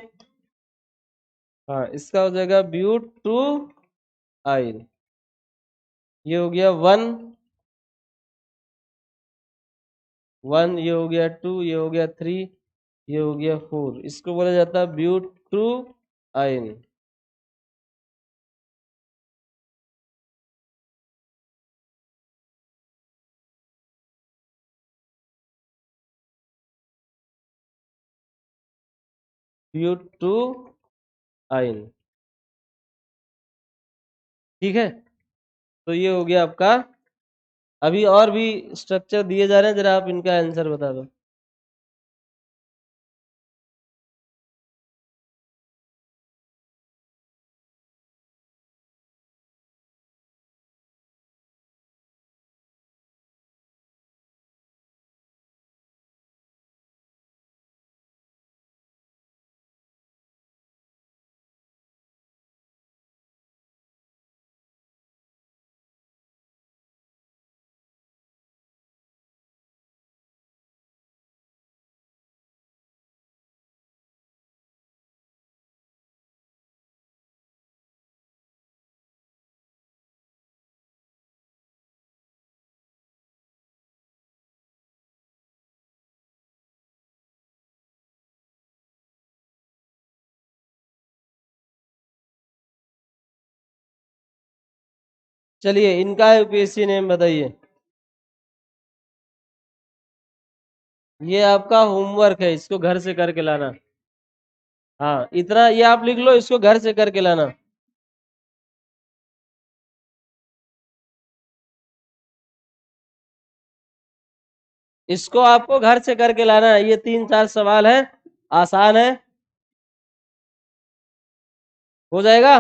हाँ, इसका हो जाएगा ब्यूट 2 आइन। ये हो गया 1, ये हो गया 2, ये हो गया 3, ये हो गया 4। इसको बोला जाता है ब्यूट 2 आइन। ब्यूट 2 आइन। ठीक है, तो ये हो गया आपका। अभी और भी स्ट्रक्चर दिए जा रहे हैं, जरा आप इनका आंसर बता दो। चलिए इनका यूपीएससी नेम बताइए। ये आपका होमवर्क है, इसको घर से करके लाना। हाँ, इतना ये आप लिख लो, इसको घर से करके लाना। इसको आपको घर से करके लाना है, ये 3 4 सवाल है, आसान है, हो जाएगा।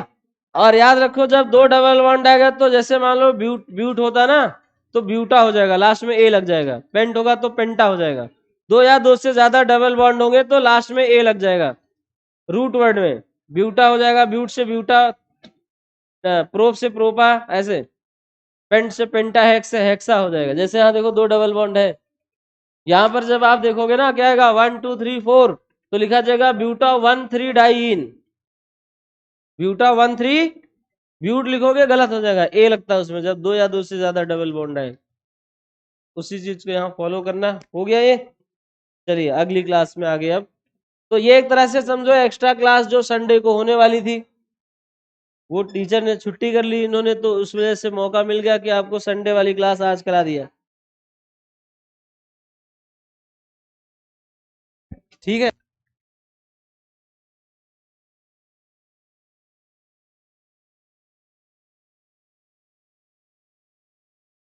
और याद रखो, जब दो डबल बॉन्ड आएगा तो जैसे मान लो ब्यूट ब्यूट होता ना, तो ब्यूटा हो जाएगा, लास्ट में ए लग जाएगा। पेंट होगा तो पेंटा हो जाएगा। दो या दो से ज्यादा डबल बॉन्ड होंगे तो लास्ट में ए लग जाएगा, रूट वर्ड में। ब्यूटा हो जाएगा, ब्यूट से ब्यूटा, प्रोप से प्रोपा, ऐसे। पेंट से पेंटा, हेक्स से हेक्सा हो जाएगा। जैसे यहाँ देखो दो डबल बॉन्ड है, यहाँ पर जब आप देखोगे ना क्या आएगा, 1 2 3 4, तो लिखा जाएगा ब्यूटा 1 3 डाइइन। ब्यूटा 1 3, ब्यूट लिखोगे गलत हो जाएगा, ए लगता है उसमें जब दो या दो से ज्यादा डबल बॉन्ड है। उसी चीज को यहाँ फॉलो करना। हो गया ये। चलिए अगली क्लास में आगे अब। तो ये एक तरह से समझो एक्स्ट्रा क्लास जो संडे को होने वाली थी, वो टीचर ने छुट्टी कर ली इन्होंने, तो उस वजह से मौका मिल गया कि आपको संडे वाली क्लास आज करा दिया। ठीक है।